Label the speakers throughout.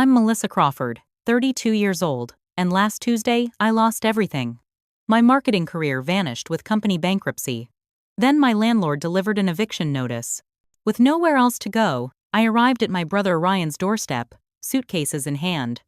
Speaker 1: I'm Melissa Crawford, 32 years old, and last Tuesday I lost everything. My marketing career vanished with company bankruptcy. Then my landlord delivered an eviction notice. With nowhere else to go, I arrived at my brother Ryan's doorstep, suitcases in hand.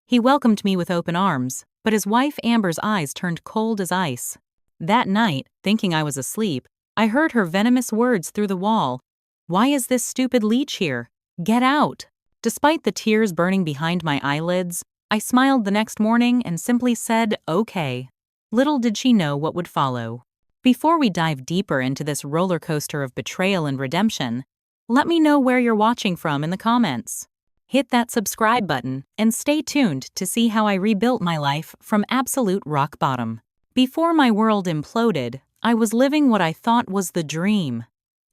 Speaker 1: He welcomed me with open arms, but his wife Amber's eyes turned cold as ice. That night, thinking I was asleep, I heard her venomous words through the wall. "Why is this stupid Leech here? Get out!" Despite the tears burning behind my eyelids, I smiled the next morning and simply said, "Okay." Little did she know what would follow. Before we dive deeper into this roller coaster of betrayal and redemption, let me know where you're watching from in the comments. Hit that subscribe button and stay tuned to see how I rebuilt my life from absolute rock bottom. Before my world imploded, I was living what I thought was the dream.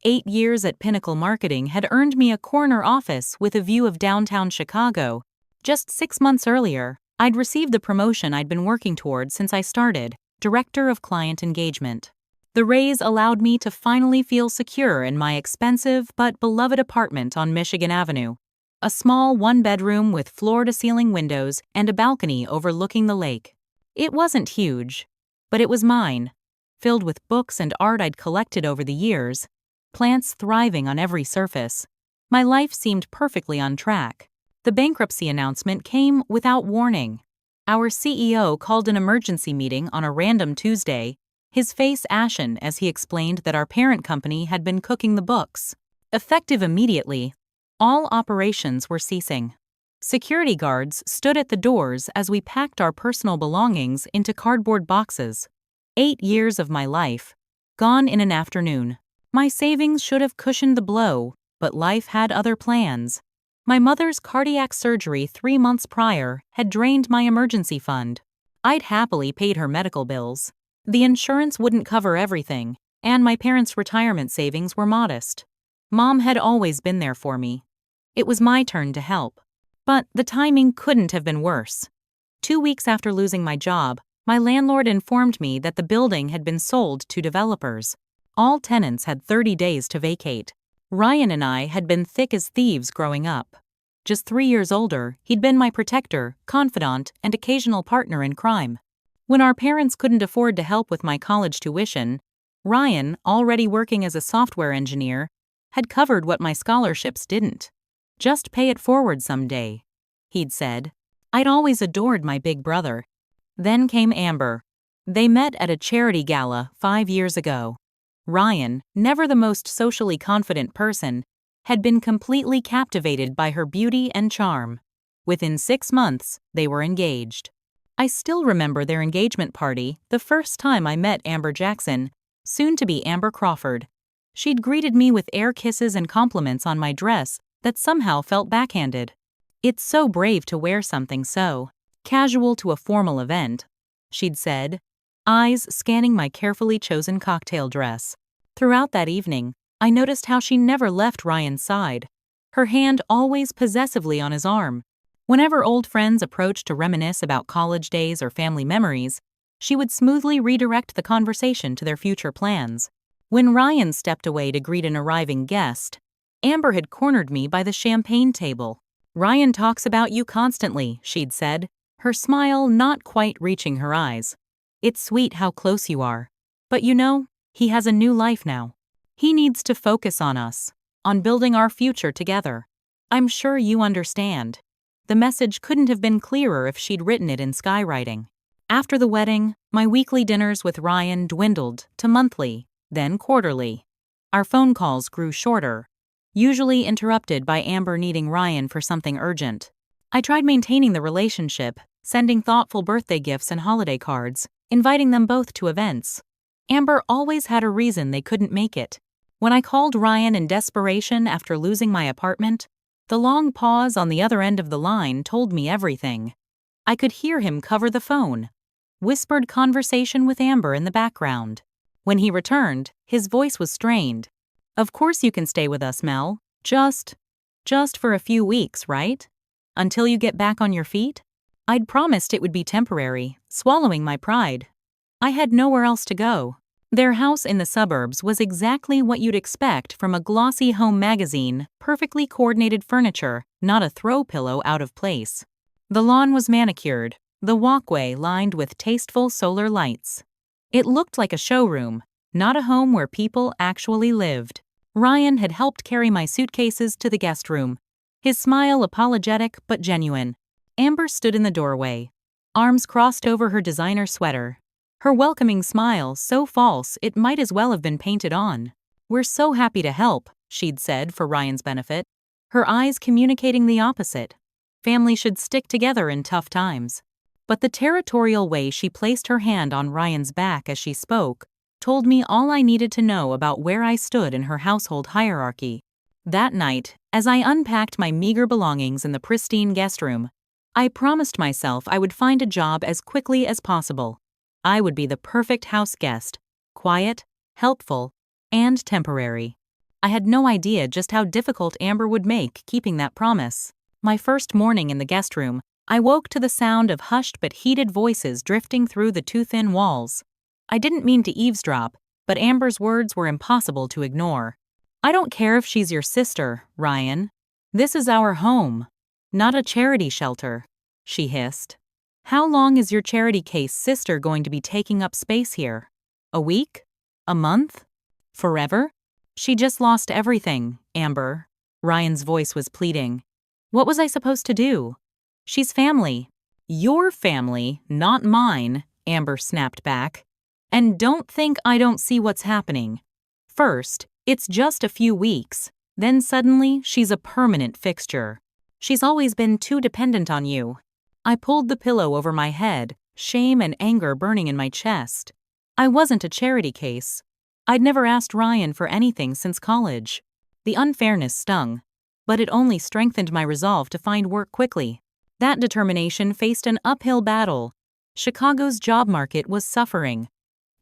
Speaker 1: 8 years at Pinnacle Marketing had earned me a corner office with a view of downtown Chicago. Just 6 months earlier, I'd received the promotion I'd been working toward since I started, Director of Client Engagement. The raise allowed me to finally feel secure in my expensive but beloved apartment on Michigan Avenue. A small one-bedroom with floor-to-ceiling windows and a balcony overlooking the lake. It wasn't huge, but it was mine, filled with books and art I'd collected over the years, plants thriving on every surface. My life seemed perfectly on track. The bankruptcy announcement came without warning. Our CEO called an emergency meeting on a random Tuesday, his face ashen as he explained that our parent company had been cooking the books. Effective immediately, all operations were ceasing. Security guards stood at the doors as we packed our personal belongings into cardboard boxes. 8 years of my life, gone in an afternoon. My savings should have cushioned the blow, but life had other plans. My mother's cardiac surgery 3 months prior had drained my emergency fund. I'd happily paid her medical bills. The insurance wouldn't cover everything, and my parents' retirement savings were modest. Mom had always been there for me. It was my turn to help. But the timing couldn't have been worse. 2 weeks after losing my job, my landlord informed me that the building had been sold to developers. All tenants had 30 days to vacate. Ryan and I had been thick as thieves growing up. Just 3 years older, he'd been my protector, confidant, and occasional partner in crime. When our parents couldn't afford to help with my college tuition, Ryan, already working as a software engineer, had covered what my scholarships didn't. "Just pay it forward someday," he'd said. I'd always adored my big brother. Then came Amber. They met at a charity gala 5 years ago. Ryan, never the most socially confident person, had been completely captivated by her beauty and charm. Within 6 months, they were engaged. I still remember their engagement party, the first time I met Amber Jackson, soon to be Amber Crawford. She'd greeted me with air kisses and compliments on my dress that somehow felt backhanded. "It's so brave to wear something so casual to a formal event," she'd said, eyes scanning my carefully chosen cocktail dress. Throughout that evening, I noticed how she never left Ryan's side, her hand always possessively on his arm. Whenever old friends approached to reminisce about college days or family memories, she would smoothly redirect the conversation to their future plans. When Ryan stepped away to greet an arriving guest, Amber had cornered me by the champagne table. "Ryan talks about you constantly," she'd said, her smile not quite reaching her eyes. "It's sweet how close you are. But you know, he has a new life now. He needs to focus on us, on building our future together. I'm sure you understand." The message couldn't have been clearer if she'd written it in skywriting. After the wedding, my weekly dinners with Ryan dwindled to monthly, then quarterly. Our phone calls grew shorter, usually interrupted by Amber needing Ryan for something urgent. I tried maintaining the relationship, sending thoughtful birthday gifts and holiday cards, inviting them both to events. Amber always had a reason they couldn't make it. When I called Ryan in desperation after losing my apartment, the long pause on the other end of the line told me everything. I could hear him cover the phone, whispered conversation with Amber in the background. When he returned, his voice was strained. "Of course you can stay with us, Mel. Just for a few weeks, right? Until you get back on your feet?" I'd promised it would be temporary, swallowing my pride. I had nowhere else to go. Their house in the suburbs was exactly what you'd expect from a glossy home magazine, perfectly coordinated furniture, not a throw pillow out of place. The lawn was manicured, the walkway lined with tasteful solar lights. It looked like a showroom, not a home where people actually lived. Ryan had helped carry my suitcases to the guest room, his smile apologetic but genuine. Amber stood in the doorway, arms crossed over her designer sweater. Her welcoming smile so false it might as well have been painted on. "We're so happy to help," she'd said for Ryan's benefit, her eyes communicating the opposite. Family should stick together in tough times. But the territorial way she placed her hand on Ryan's back as she spoke told me all I needed to know about where I stood in her household hierarchy. That night, as I unpacked my meager belongings in the pristine guest room, I promised myself I would find a job as quickly as possible. I would be the perfect house guest, quiet, helpful, and temporary. I had no idea just how difficult Amber would make keeping that promise. My first morning in the guest room, I woke to the sound of hushed but heated voices drifting through the too-thin walls. I didn't mean to eavesdrop, but Amber's words were impossible to ignore. "I don't care if she's your sister, Ryan. This is our home, not a charity shelter," she hissed. "How long is your charity case sister going to be taking up space here? A week? A month? Forever?" "She just lost everything, Amber." Ryan's voice was pleading. "What was I supposed to do? She's family." "Your family, not mine," Amber snapped back. "And don't think I don't see what's happening. First, it's just a few weeks. Then suddenly, she's a permanent fixture. She's always been too dependent on you." I pulled the pillow over my head, shame and anger burning in my chest. I wasn't a charity case. I'd never asked Ryan for anything since college. The unfairness stung, but it only strengthened my resolve to find work quickly. That determination faced an uphill battle. Chicago's job market was suffering,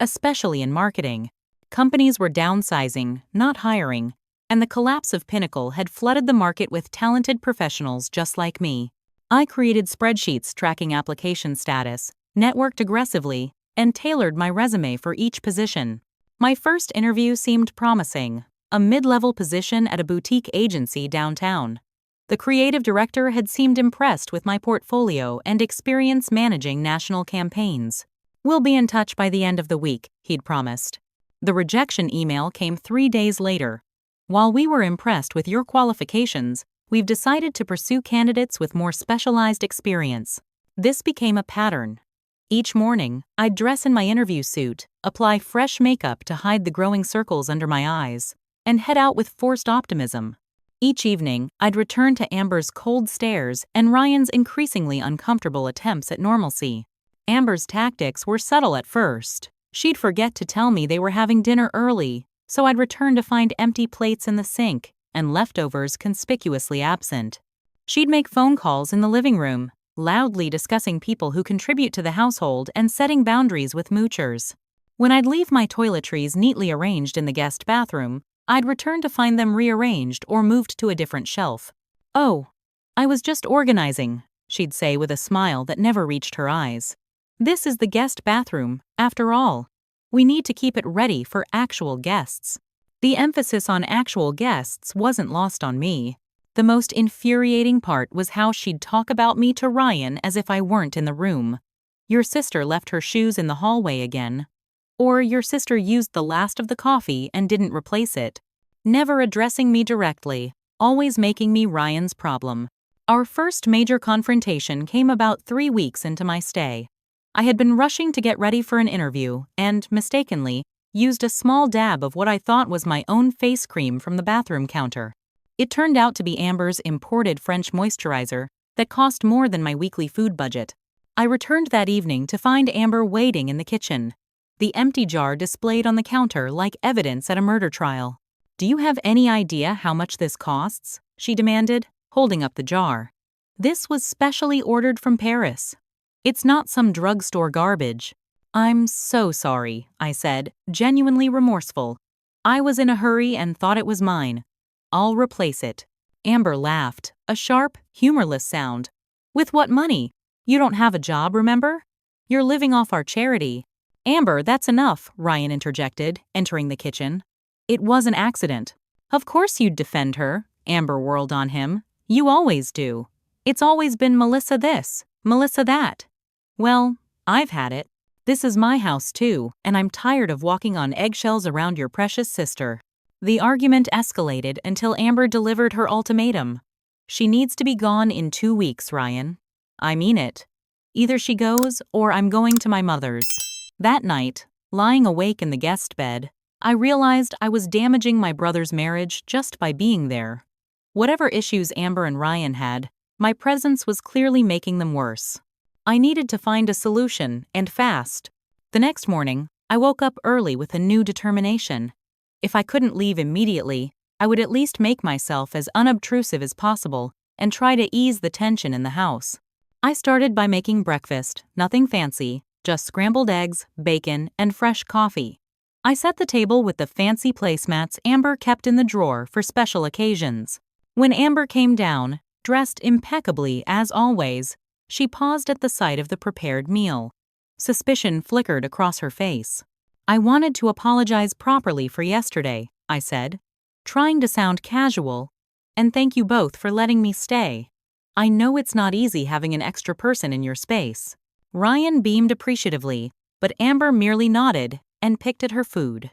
Speaker 1: especially in marketing. Companies were downsizing, not hiring, and the collapse of Pinnacle had flooded the market with talented professionals just like me. I created spreadsheets tracking application status, networked aggressively, and tailored my resume for each position. My first interview seemed promising, a mid-level position at a boutique agency downtown. The creative director had seemed impressed with my portfolio and experience managing national campaigns. "We'll be in touch by the end of the week," he'd promised. The rejection email came 3 days later. "While we were impressed with your qualifications, we've decided to pursue candidates with more specialized experience." This became a pattern. Each morning, I'd dress in my interview suit, apply fresh makeup to hide the growing circles under my eyes, and head out with forced optimism. Each evening, I'd return to Amber's cold stares and Ryan's increasingly uncomfortable attempts at normalcy. Amber's tactics were subtle at first. She'd forget to tell me they were having dinner early, so I'd return to find empty plates in the sink and leftovers conspicuously absent. She'd make phone calls in the living room, loudly discussing people who contribute to the household and setting boundaries with moochers. When I'd leave my toiletries neatly arranged in the guest bathroom, I'd return to find them rearranged or moved to a different shelf. "Oh, I was just organizing," she'd say with a smile that never reached her eyes. "This is the guest bathroom, after all. We need to keep it ready for actual guests." The emphasis on actual guests wasn't lost on me. The most infuriating part was how she'd talk about me to Ryan as if I weren't in the room. "Your sister left her shoes in the hallway again." Or "Your sister used the last of the coffee and didn't replace it." Never addressing me directly, always making me Ryan's problem. Our first major confrontation came about 3 weeks into my stay. I had been rushing to get ready for an interview and, mistakenly, used a small dab of what I thought was my own face cream from the bathroom counter. It turned out to be Amber's imported French moisturizer that cost more than my weekly food budget. I returned that evening to find Amber waiting in the kitchen, the empty jar displayed on the counter like evidence at a murder trial. "Do you have any idea how much this costs?" she demanded, holding up the jar. "This was specially ordered from Paris. It's not some drugstore garbage." "I'm so sorry," I said, genuinely remorseful. "I was in a hurry and thought it was mine. I'll replace it." Amber laughed, a sharp, humorless sound. "With what money? You don't have a job, remember? You're living off our charity." "Amber, that's enough," Ryan interjected, entering the kitchen. "It was an accident." "Of course you'd defend her," Amber whirled on him. You always do. It's always been Melissa this, Melissa that. Well, I've had it. This is my house too, and I'm tired of walking on eggshells around your precious sister. The argument escalated until Amber delivered her ultimatum. She needs to be gone in 2 weeks, Ryan. I mean it. Either she goes, or I'm going to my mother's. That night, lying awake in the guest bed, I realized I was damaging my brother's marriage just by being there. Whatever issues Amber and Ryan had, my presence was clearly making them worse. I needed to find a solution, and fast. The next morning, I woke up early with a new determination. If I couldn't leave immediately, I would at least make myself as unobtrusive as possible and try to ease the tension in the house. I started by making breakfast, nothing fancy, just scrambled eggs, bacon, and fresh coffee. I set the table with the fancy placemats Amber kept in the drawer for special occasions. When Amber came down, dressed impeccably as always, she paused at the sight of the prepared meal. Suspicion flickered across her face. I wanted to apologize properly for yesterday, I said, trying to sound casual, and thank you both for letting me stay. I know it's not easy having an extra person in your space. Ryan beamed appreciatively, but Amber merely nodded and picked at her food.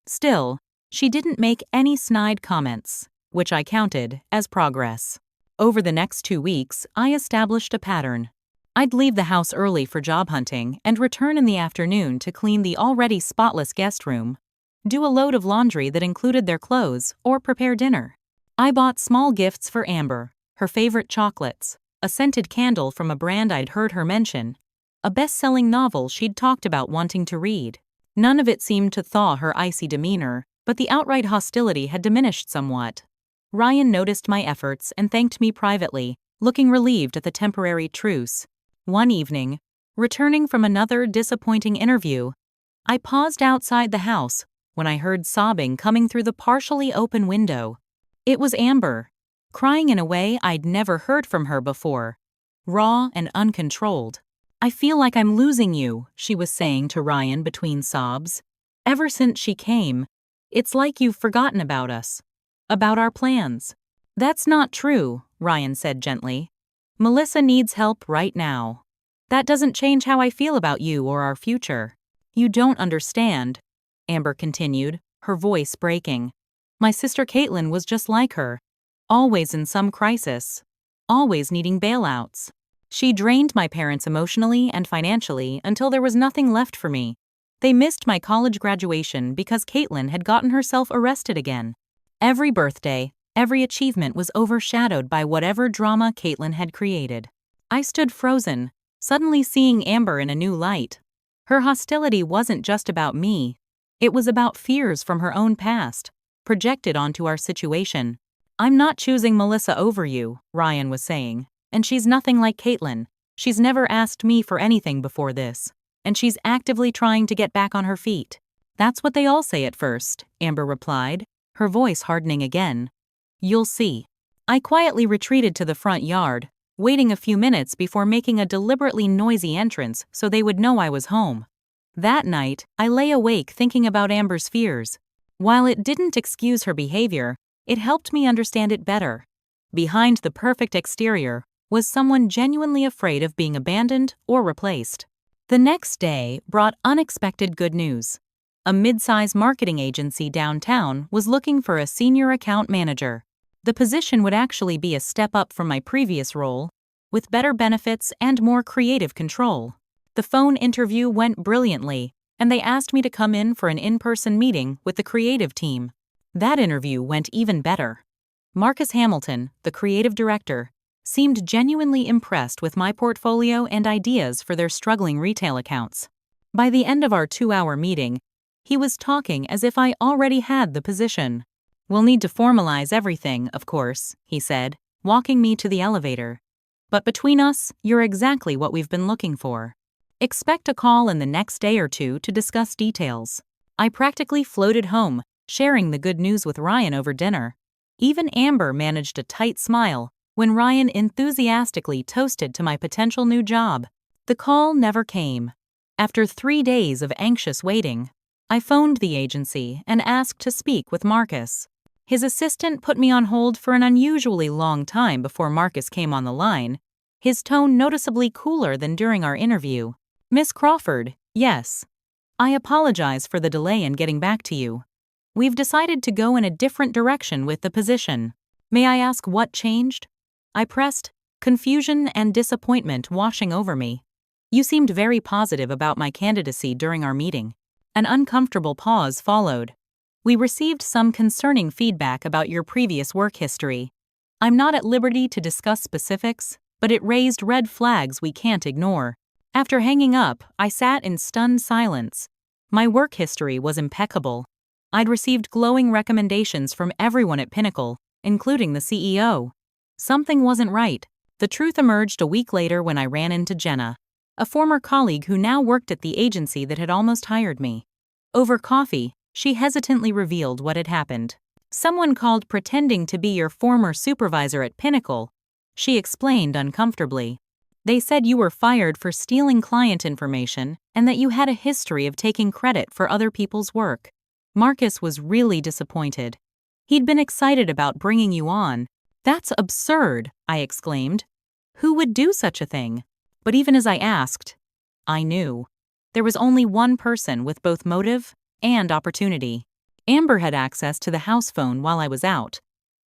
Speaker 1: Still, she didn't make any snide comments, which I counted as progress. Over the next 2 weeks, I established a pattern. I'd leave the house early for job hunting and return in the afternoon to clean the already spotless guest room, do a load of laundry that included their clothes, or prepare dinner. I bought small gifts for Amber, her favorite chocolates, a scented candle from a brand I'd heard her mention, a best-selling novel she'd talked about wanting to read. None of it seemed to thaw her icy demeanor, but the outright hostility had diminished somewhat. Ryan noticed my efforts and thanked me privately, looking relieved at the temporary truce. One evening, returning from another disappointing interview, I paused outside the house when I heard sobbing coming through the partially open window. It was Amber, crying in a way I'd never heard from her before, raw and uncontrolled. I feel like I'm losing you, she was saying to Ryan between sobs. Ever since she came, it's like you've forgotten about us. About our plans. That's not true, Ryan said gently. Melissa needs help right now. That doesn't change how I feel about you or our future. You don't understand, Amber continued, her voice breaking. My sister Caitlin was just like her, always in some crisis, always needing bailouts. She drained my parents emotionally and financially until there was nothing left for me. They missed my college graduation because Caitlin had gotten herself arrested again. Every birthday, every achievement was overshadowed by whatever drama Caitlin had created. I stood frozen, suddenly seeing Amber in a new light. Her hostility wasn't just about me. It was about fears from her own past, projected onto our situation. I'm not choosing Melissa over you, Ryan was saying, and she's nothing like Caitlin. She's never asked me for anything before this, and she's actively trying to get back on her feet. That's what they all say at first, Amber replied, her voice hardening again. You'll see. I quietly retreated to the front yard, waiting a few minutes before making a deliberately noisy entrance so they would know I was home. That night, I lay awake thinking about Amber's fears. While it didn't excuse her behavior, it helped me understand it better. Behind the perfect exterior was someone genuinely afraid of being abandoned or replaced. The next day brought unexpected good news. A mid-size marketing agency downtown was looking for a senior account manager. The position would actually be a step up from my previous role, with better benefits and more creative control. The phone interview went brilliantly, and they asked me to come in for an in-person meeting with the creative team. That interview went even better. Marcus Hamilton, the creative director, seemed genuinely impressed with my portfolio and ideas for their struggling retail accounts. By the end of our 2-hour meeting, he was talking as if I already had the position. We'll need to formalize everything, of course, he said, walking me to the elevator. But between us, you're exactly what we've been looking for. Expect a call in the next day or two to discuss details. I practically floated home, sharing the good news with Ryan over dinner. Even Amber managed a tight smile when Ryan enthusiastically toasted to my potential new job. The call never came. After 3 days of anxious waiting, I phoned the agency and asked to speak with Marcus. His assistant put me on hold for an unusually long time before Marcus came on the line, his tone noticeably cooler than during our interview. Miss Crawford, yes. I apologize for the delay in getting back to you. We've decided to go in a different direction with the position. May I ask what changed? I pressed, confusion and disappointment washing over me. You seemed very positive about my candidacy during our meeting. An uncomfortable pause followed. We received some concerning feedback about your previous work history. I'm not at liberty to discuss specifics, but it raised red flags we can't ignore. After hanging up, I sat in stunned silence. My work history was impeccable. I'd received glowing recommendations from everyone at Pinnacle, including the CEO. Something wasn't right. The truth emerged a week later when I ran into Jenna, a former colleague who now worked at the agency that had almost hired me. Over coffee, she hesitantly revealed what had happened. Someone called pretending to be your former supervisor at Pinnacle, she explained uncomfortably. They said you were fired for stealing client information and that you had a history of taking credit for other people's work. Marcus was really disappointed. He'd been excited about bringing you on. That's absurd, I exclaimed. Who would do such a thing? But even as I asked, I knew. There was only one person with both motive and opportunity. Amber had access to the house phone while I was out,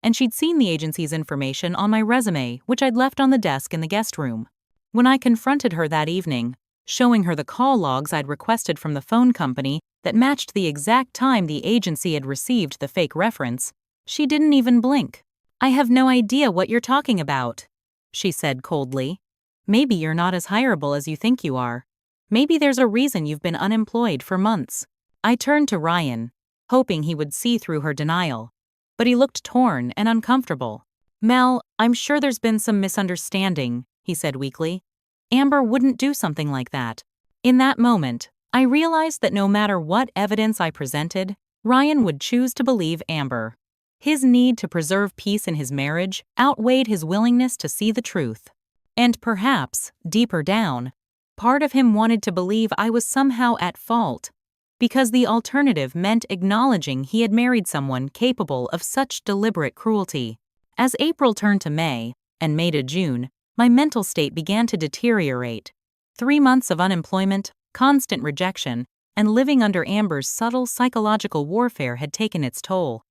Speaker 1: and she'd seen the agency's information on my resume, which I'd left on the desk in the guest room. When I confronted her that evening, showing her the call logs I'd requested from the phone company that matched the exact time the agency had received the fake reference, she didn't even blink. I have no idea what you're talking about, she said coldly. Maybe you're not as hireable as you think you are. Maybe there's a reason you've been unemployed for months. I turned to Ryan, hoping he would see through her denial, but he looked torn and uncomfortable. Mel, I'm sure there's been some misunderstanding, he said weakly. Amber wouldn't do something like that. In that moment, I realized that no matter what evidence I presented, Ryan would choose to believe Amber. His need to preserve peace in his marriage outweighed his willingness to see the truth. And perhaps, deeper down, part of him wanted to believe I was somehow at fault, because the alternative meant acknowledging he had married someone capable of such deliberate cruelty. As April turned to May, and May to June, my mental state began to deteriorate. 3 months of unemployment, constant rejection, and living under Amber's subtle psychological warfare had taken its toll.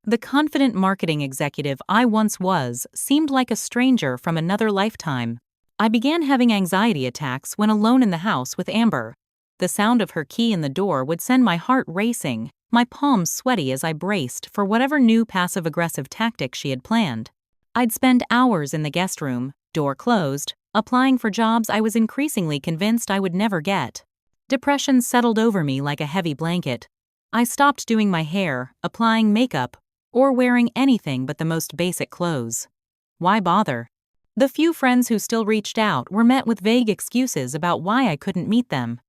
Speaker 1: The confident marketing executive I once was seemed like a stranger from another lifetime. I began having anxiety attacks when alone in the house with Amber. The sound of her key in the door would send my heart racing, my palms sweaty as I braced for whatever new passive-aggressive tactic she had planned. I'd spend hours in the guest room, door closed, applying for jobs I was increasingly convinced I would never get. Depression settled over me like a heavy blanket. I stopped doing my hair, applying makeup, or wearing anything but the most basic clothes. Why bother? The few friends who still reached out were met with vague excuses about why I couldn't meet them.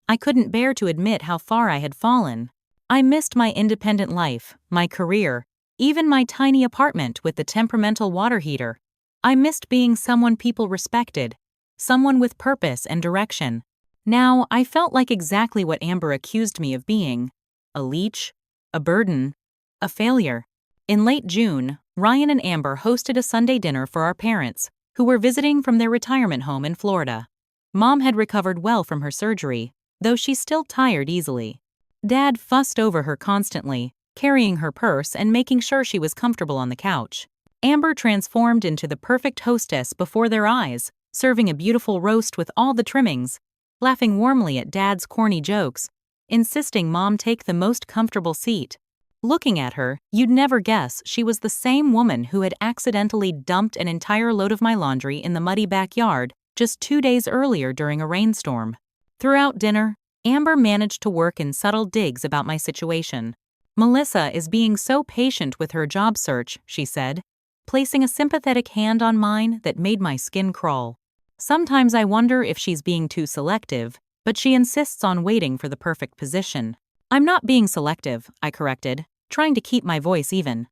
Speaker 1: I couldn't bear to admit how far I had fallen. I missed my independent life, my career, even my tiny apartment with the temperamental water heater. I missed being someone people respected, someone with purpose and direction. Now, I felt like exactly what Amber accused me of being: a leech, a burden, a failure. In late June, Ryan and Amber hosted a Sunday dinner for our parents, who were visiting from their retirement home in Florida. Mom had recovered well from her surgery, though she still tired easily. Dad fussed over her constantly, carrying her purse and making sure she was comfortable on the couch. Amber transformed into the perfect hostess before their eyes, serving a beautiful roast with all the trimmings, laughing warmly at Dad's corny jokes, insisting Mom take the most comfortable seat. Looking at her, you'd never guess she was the same woman who had accidentally dumped an entire load of my laundry in the muddy backyard just 2 days earlier during a rainstorm. Throughout dinner, Amber managed to work in subtle digs about my situation. Melissa is being so patient with her job search, she said, placing a sympathetic hand on mine that made my skin crawl. Sometimes I wonder if she's being too selective, but she insists on waiting for the perfect position. I'm not being selective, I corrected, trying to keep my voice even.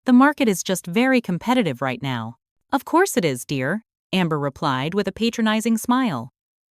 Speaker 1: The market is just very competitive right now. Of course it is, dear, Amber replied with a patronizing smile.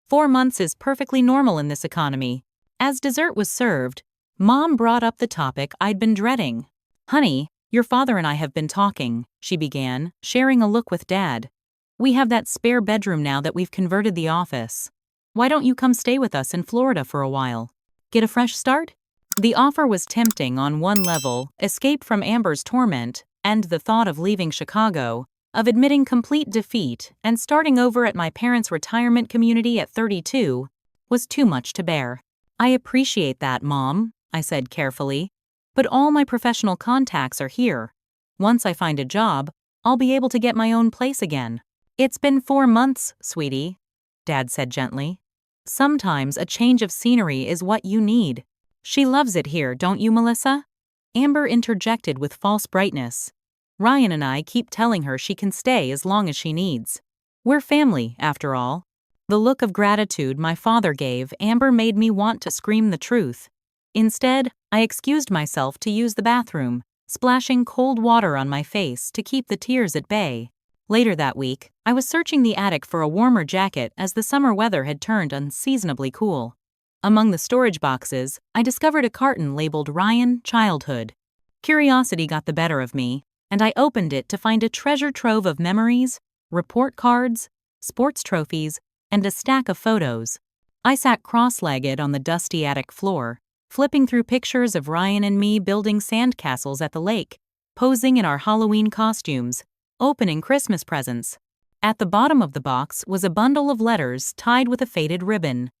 Speaker 1: 4 months is perfectly normal in this economy. As dessert was served, Mom brought up the topic I'd been dreading. Honey, "Your father and I have been talking," she began, sharing a look with Dad. "We have that spare bedroom now that we've converted the office. Why don't you come stay with us in Florida for a while? Get a fresh start?" The offer was tempting on one level: escape from Amber's torment, and the thought of leaving Chicago, of admitting complete defeat and starting over at my parents' retirement community at 32, was too much to bear. "I appreciate that, Mom," I said carefully, "but all my professional contacts are here. Once I find a job, I'll be able to get my own place again." "It's been 4 months, sweetie," Dad said gently. "Sometimes a change of scenery is what you need." "She loves it here, don't you, Melissa?" Amber interjected with false brightness. "Ryan and I keep telling her she can stay as long as she needs. We're family, after all." The look of gratitude my father gave Amber made me want to scream the truth. Instead, I excused myself to use the bathroom, splashing cold water on my face to keep the tears at bay. Later that week, I was searching the attic for a warmer jacket as the summer weather had turned unseasonably cool. Among the storage boxes, I discovered a carton labeled Ryan Childhood. Curiosity got the better of me, and I opened it to find a treasure trove of memories, report cards, sports trophies, and a stack of photos. I sat cross-legged on the dusty attic floor, flipping through pictures of Ryan and me building sandcastles at the lake, posing in our Halloween costumes, opening Christmas presents. At the bottom of the box was a bundle of letters tied with a faded ribbon.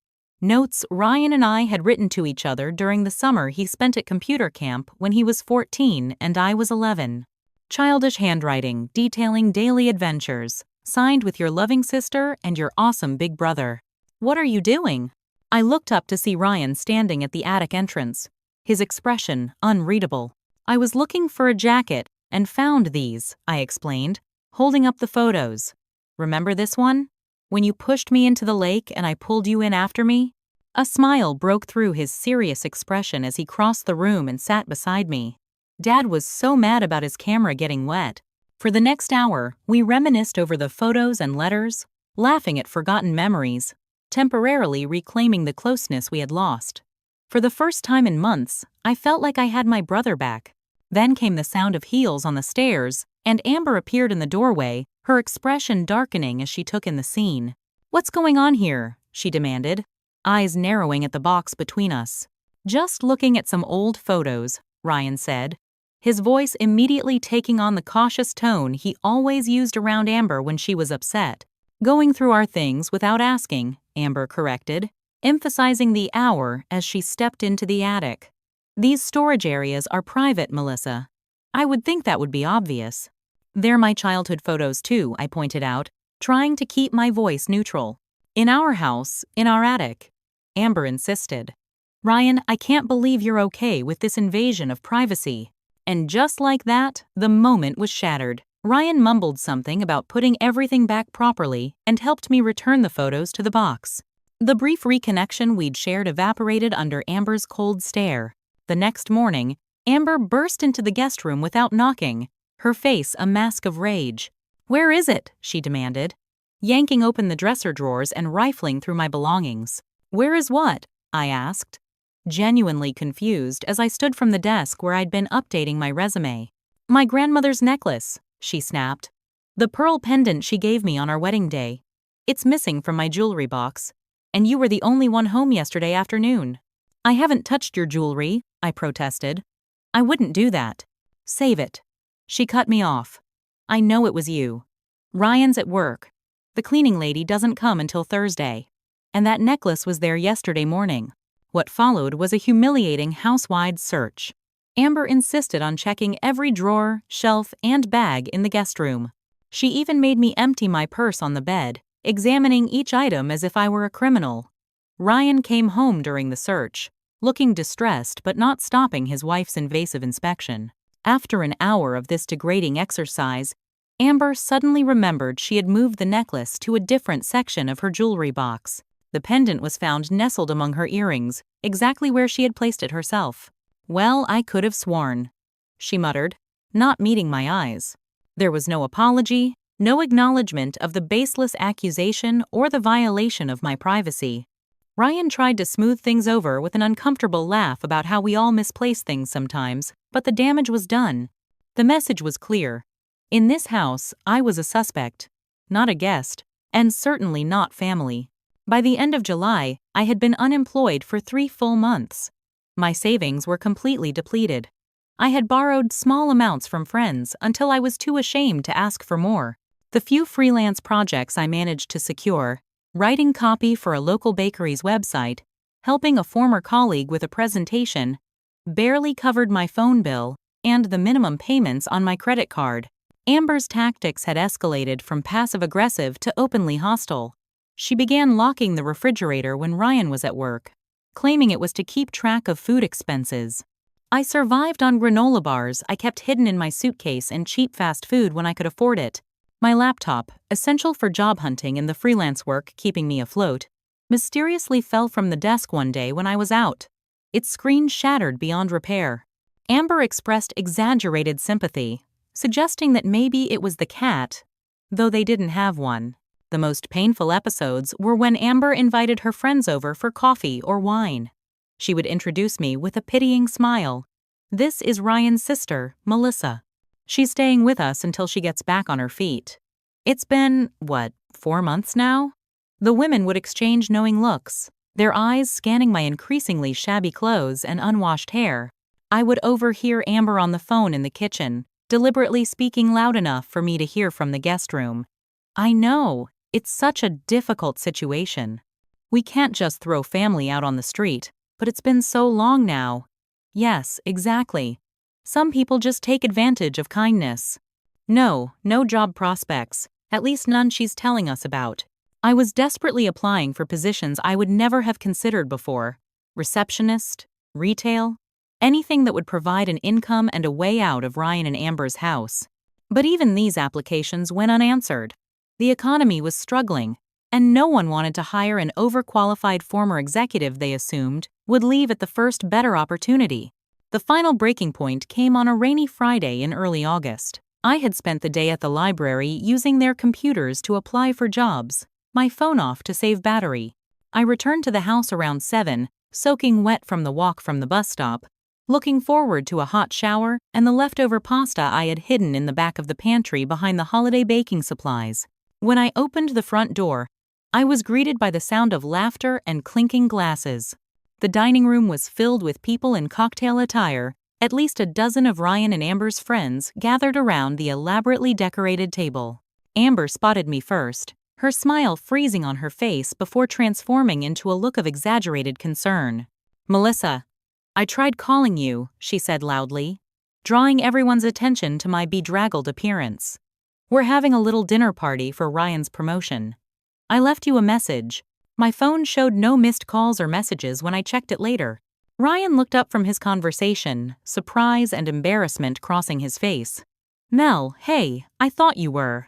Speaker 1: Notes Ryan and I had written to each other during the summer he spent at computer camp when he was 14 and I was 11. Childish handwriting detailing daily adventures, signed with your loving sister and your awesome big brother. "What are you doing?" I looked up to see Ryan standing at the attic entrance, his expression unreadable. "I was looking for a jacket and found these," I explained, holding up the photos. "Remember this one? When you pushed me into the lake and I pulled you in after me?" A smile broke through his serious expression as he crossed the room and sat beside me. Dad was so mad about his camera getting wet. For the next hour, we reminisced over the photos and letters, laughing at forgotten memories, temporarily reclaiming the closeness we had lost. For the first time in months, I felt like I had my brother back. Then came the sound of heels on the stairs, and Amber appeared in the doorway, her expression darkening as she took in the scene. "What's going on here?" she demanded, eyes narrowing at the box between us. "Just looking at some old photos," Ryan said, his voice immediately taking on the cautious tone he always used around Amber when she was upset. "Going through our things without asking," Amber corrected, emphasizing the hour as she stepped into the attic. "These storage areas are private, Melissa." "I would think that would be obvious." "They're my childhood photos too," I pointed out, trying to keep my voice neutral. "In our house, in our attic." Amber insisted. "Ryan, I can't believe you're okay with this invasion of privacy." And just like that, the moment was shattered. Ryan mumbled something about putting everything back properly and helped me return the photos to the box. The brief reconnection we'd shared evaporated under Amber's cold stare. The next morning, Amber burst into the guest room without knocking, her face a mask of rage. "Where is it?" she demanded, yanking open the dresser drawers and rifling through my belongings. "Where is what?" I asked, genuinely confused as I stood from the desk where I'd been updating my resume. "My grandmother's necklace," she snapped. "The pearl pendant she gave me on our wedding day. It's missing from my jewelry box, and you were the only one home yesterday afternoon." "I haven't touched your jewelry," I protested. "I wouldn't do that." "Save it." She cut me off. "I know it was you. Ryan's at work. The cleaning lady doesn't come until Thursday. And that necklace was there yesterday morning." What followed was a humiliating house-wide search. Amber insisted on checking every drawer, shelf, and bag in the guest room. She even made me empty my purse on the bed, examining each item as if I were a criminal. Ryan came home during the search, looking distressed but not stopping his wife's invasive inspection. After an hour of this degrading exercise, Amber suddenly remembered she had moved the necklace to a different section of her jewelry box. The pendant was found nestled among her earrings, exactly where she had placed it herself. "Well, I could have sworn," she muttered, not meeting my eyes. There was no apology, no acknowledgement of the baseless accusation or the violation of my privacy. Ryan tried to smooth things over with an uncomfortable laugh about how we all misplace things sometimes, but the damage was done. The message was clear. In this house, I was a suspect, not a guest, and certainly not family. By the end of July, I had been unemployed for 3 full months. My savings were completely depleted. I had borrowed small amounts from friends until I was too ashamed to ask for more. The few freelance projects I managed to secure, writing copy for a local bakery's website, helping a former colleague with a presentation, barely covered my phone bill and the minimum payments on my credit card. Amber's tactics had escalated from passive-aggressive to openly hostile. She began locking the refrigerator when Ryan was at work, claiming it was to keep track of food expenses. I survived on granola bars I kept hidden in my suitcase and cheap fast food when I could afford it. My laptop, essential for job hunting and the freelance work keeping me afloat, mysteriously fell from the desk one day when I was out. Its screen shattered beyond repair. Amber expressed exaggerated sympathy, suggesting that maybe it was the cat, though they didn't have one. The most painful episodes were when Amber invited her friends over for coffee or wine. She would introduce me with a pitying smile. "This is Ryan's sister, Melissa. She's staying with us until she gets back on her feet." It's been, 4 months now? The women would exchange knowing looks, their eyes scanning my increasingly shabby clothes and unwashed hair. I would overhear Amber on the phone in the kitchen, deliberately speaking loud enough for me to hear from the guest room. "I know, it's such a difficult situation. We can't just throw family out on the street, but it's been so long now." Yes, exactly. Some people just take advantage of kindness. No job prospects, at least none she's telling us about. I was desperately applying for positions I would never have considered before. Receptionist, retail, anything that would provide an income and a way out of Ryan and Amber's house. But even these applications went unanswered. The economy was struggling, and no one wanted to hire an overqualified former executive they assumed would leave at the first better opportunity. The final breaking point came on a rainy Friday in early August. I had spent the day at the library using their computers to apply for jobs, my phone off to save battery. I returned to the house around 7, soaking wet from the walk from the bus stop, looking forward to a hot shower and the leftover pasta I had hidden in the back of the pantry behind the holiday baking supplies. When I opened the front door, I was greeted by the sound of laughter and clinking glasses. The dining room was filled with people in cocktail attire, at least a dozen of Ryan and Amber's friends gathered around the elaborately decorated table. Amber spotted me first, her smile freezing on her face before transforming into a look of exaggerated concern. "Melissa, I tried calling you," she said loudly, drawing everyone's attention to my bedraggled appearance. "We're having a little dinner party for Ryan's promotion. I left you a message. My phone showed no missed calls or messages when I checked it later." Ryan looked up from his conversation, surprise and embarrassment crossing his face. "Mel, hey, I thought you were.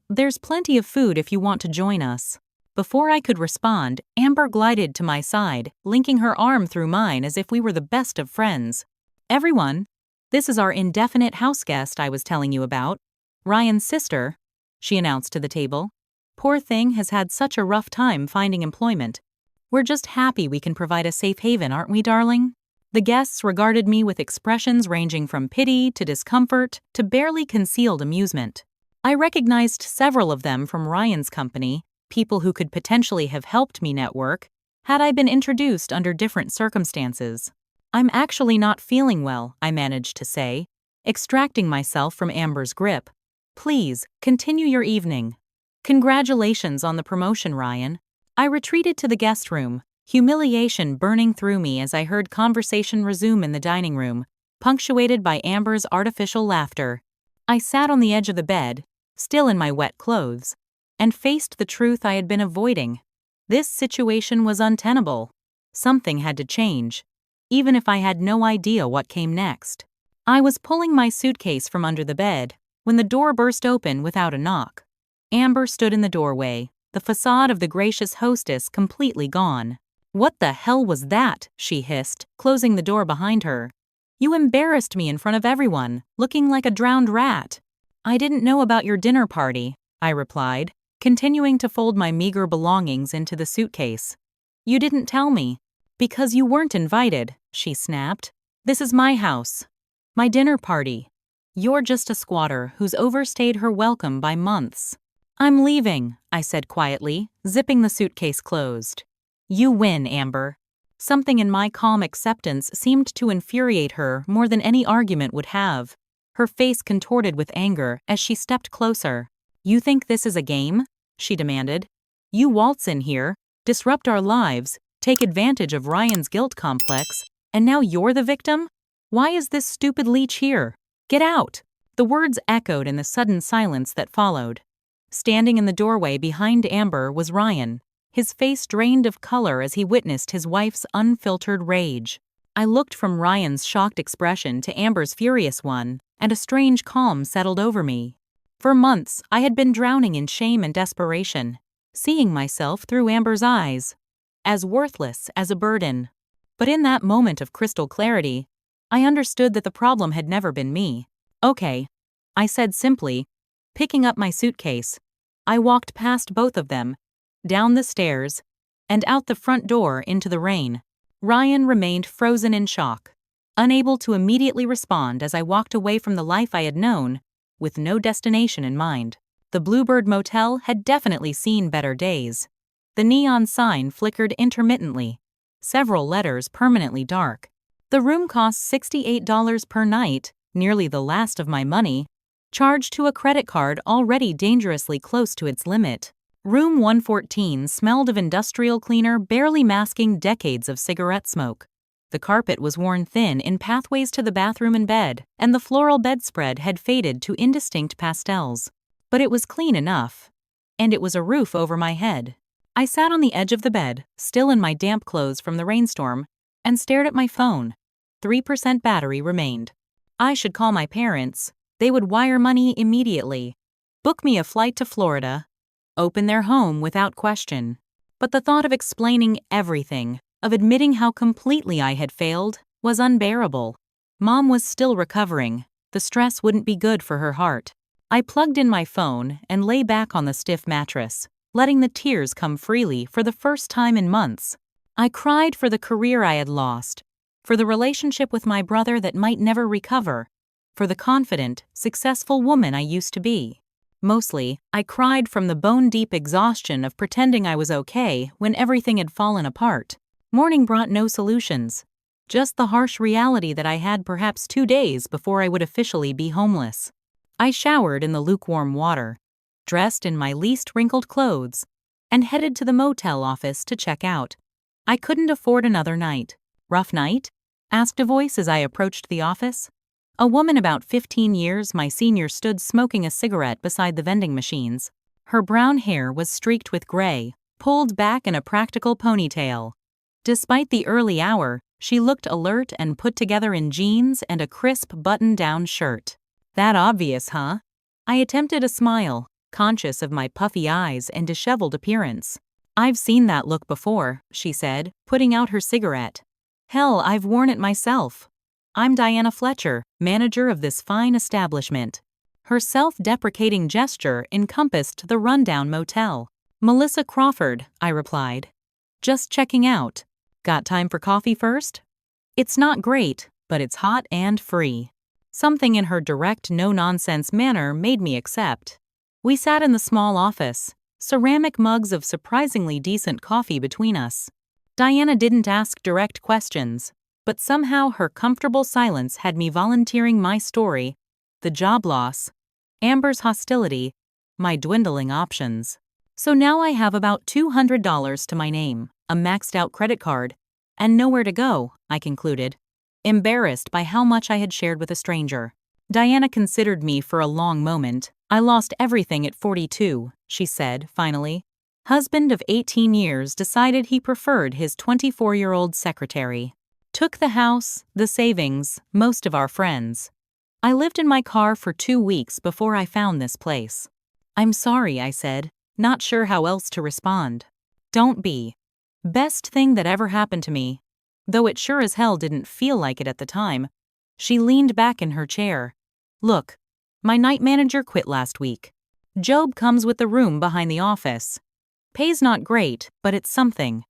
Speaker 1: There's plenty of food if you want to join us." Before I could respond, Amber glided to my side, linking her arm through mine as if we were the best of friends. "Everyone, this is our indefinite house guest I was telling you about. Ryan's sister," she announced to the table. "Poor thing has had such a rough time finding employment. We're just happy we can provide a safe haven, aren't we, darling?" The guests regarded me with expressions ranging from pity to discomfort to barely concealed amusement. I recognized several of them from Ryan's company, people who could potentially have helped me network, had I been introduced under different circumstances. "I'm actually not feeling well," I managed to say, extracting myself from Amber's grip. "Please, continue your evening." "Congratulations on the promotion, Ryan." I retreated to the guest room, humiliation burning through me as I heard conversation resume in the dining room, punctuated by Amber's artificial laughter. I sat on the edge of the bed, still in my wet clothes, and faced the truth I had been avoiding. This situation was untenable. Something had to change, even if I had no idea what came next. I was pulling my suitcase from under the bed when the door burst open without a knock. Amber stood in the doorway, the facade of the gracious hostess completely gone. "What the hell was that?" she hissed, closing the door behind her. "You embarrassed me in front of everyone, looking like a drowned rat." "I didn't know about your dinner party," I replied, continuing to fold my meager belongings into the suitcase. "You didn't tell me." "Because you weren't invited," she snapped. "This is my house. My dinner party. You're just a squatter who's overstayed her welcome by months. I'm leaving, I said quietly, zipping the suitcase closed. You win, Amber. Something in my calm acceptance seemed to infuriate her more than any argument would have. Her face contorted with anger as she stepped closer. You think this is a game? She demanded. You waltz in here, disrupt our lives, take advantage of Ryan's guilt complex, and now you're the victim? Why is this stupid Leech here? Get out! The words echoed in the sudden silence that followed. Standing in the doorway behind Amber was Ryan, his face drained of color as he witnessed his wife's unfiltered rage. I looked from Ryan's shocked expression to Amber's furious one, and a strange calm settled over me. For months, I had been drowning in shame and desperation, seeing myself through Amber's eyes, as worthless as a burden. But in that moment of crystal clarity, I understood that the problem had never been me. Okay, I said simply, picking up my suitcase. I walked past both of them, down the stairs, and out the front door into the rain. Ryan remained frozen in shock, unable to immediately respond as I walked away from the life I had known, with no destination in mind. The Bluebird Motel had definitely seen better days. The neon sign flickered intermittently, several letters permanently dark. The room cost $68 per night, nearly the last of my money, charged to a credit card already dangerously close to its limit. Room 114 smelled of industrial cleaner barely masking decades of cigarette smoke. The carpet was worn thin in pathways to the bathroom and bed, and the floral bedspread had faded to indistinct pastels. But it was clean enough. And it was a roof over my head. I sat on the edge of the bed, still in my damp clothes from the rainstorm, and stared at my phone. 3% battery remained. I should call my parents. They would wire money immediately. Book me a flight to Florida. Open their home without question. But the thought of explaining everything, of admitting how completely I had failed, was unbearable. Mom was still recovering. The stress wouldn't be good for her heart. I plugged in my phone and lay back on the stiff mattress, letting the tears come freely for the first time in months. I cried for the career I had lost, for the relationship with my brother that might never recover, for the confident, successful woman I used to be. Mostly, I cried from the bone-deep exhaustion of pretending I was okay when everything had fallen apart. Morning brought no solutions, just the harsh reality that I had perhaps 2 days before I would officially be homeless. I showered in the lukewarm water, dressed in my least wrinkled clothes, and headed to the motel office to check out. I couldn't afford another night. Rough night? Asked a voice as I approached the office. A woman about 15 years my senior stood smoking a cigarette beside the vending machines. Her brown hair was streaked with gray, pulled back in a practical ponytail. Despite the early hour, she looked alert and put together in jeans and a crisp button-down shirt. That obvious, huh? I attempted a smile, conscious of my puffy eyes and disheveled appearance. I've seen that look before, she said, putting out her cigarette. Hell, I've worn it myself. I'm Diana Fletcher, manager of this fine establishment. Her self-deprecating gesture encompassed the rundown motel. Melissa Crawford, I replied. Just checking out. Got time for coffee first? It's not great, but it's hot and free. Something in her direct, no-nonsense manner made me accept. We sat in the small office, ceramic mugs of surprisingly decent coffee between us. Diana didn't ask direct questions, but somehow her comfortable silence had me volunteering my story, the job loss, Amber's hostility, my dwindling options. So now I have about $200 to my name, a maxed-out credit card, and nowhere to go, I concluded, embarrassed by how much I had shared with a stranger. Diana considered me for a long moment. I lost everything at 42, she said, finally. Husband of 18 years decided he preferred his 24-year-old secretary. Took the house, the savings, most of our friends. I lived in my car for 2 weeks before I found this place. I'm sorry, I said, not sure how else to respond. Don't be. Best thing that ever happened to me. Though it sure as hell didn't feel like it at the time. She leaned back in her chair. Look, my night manager quit last week. Job comes with the room behind the office. Pay's not great, but it's something.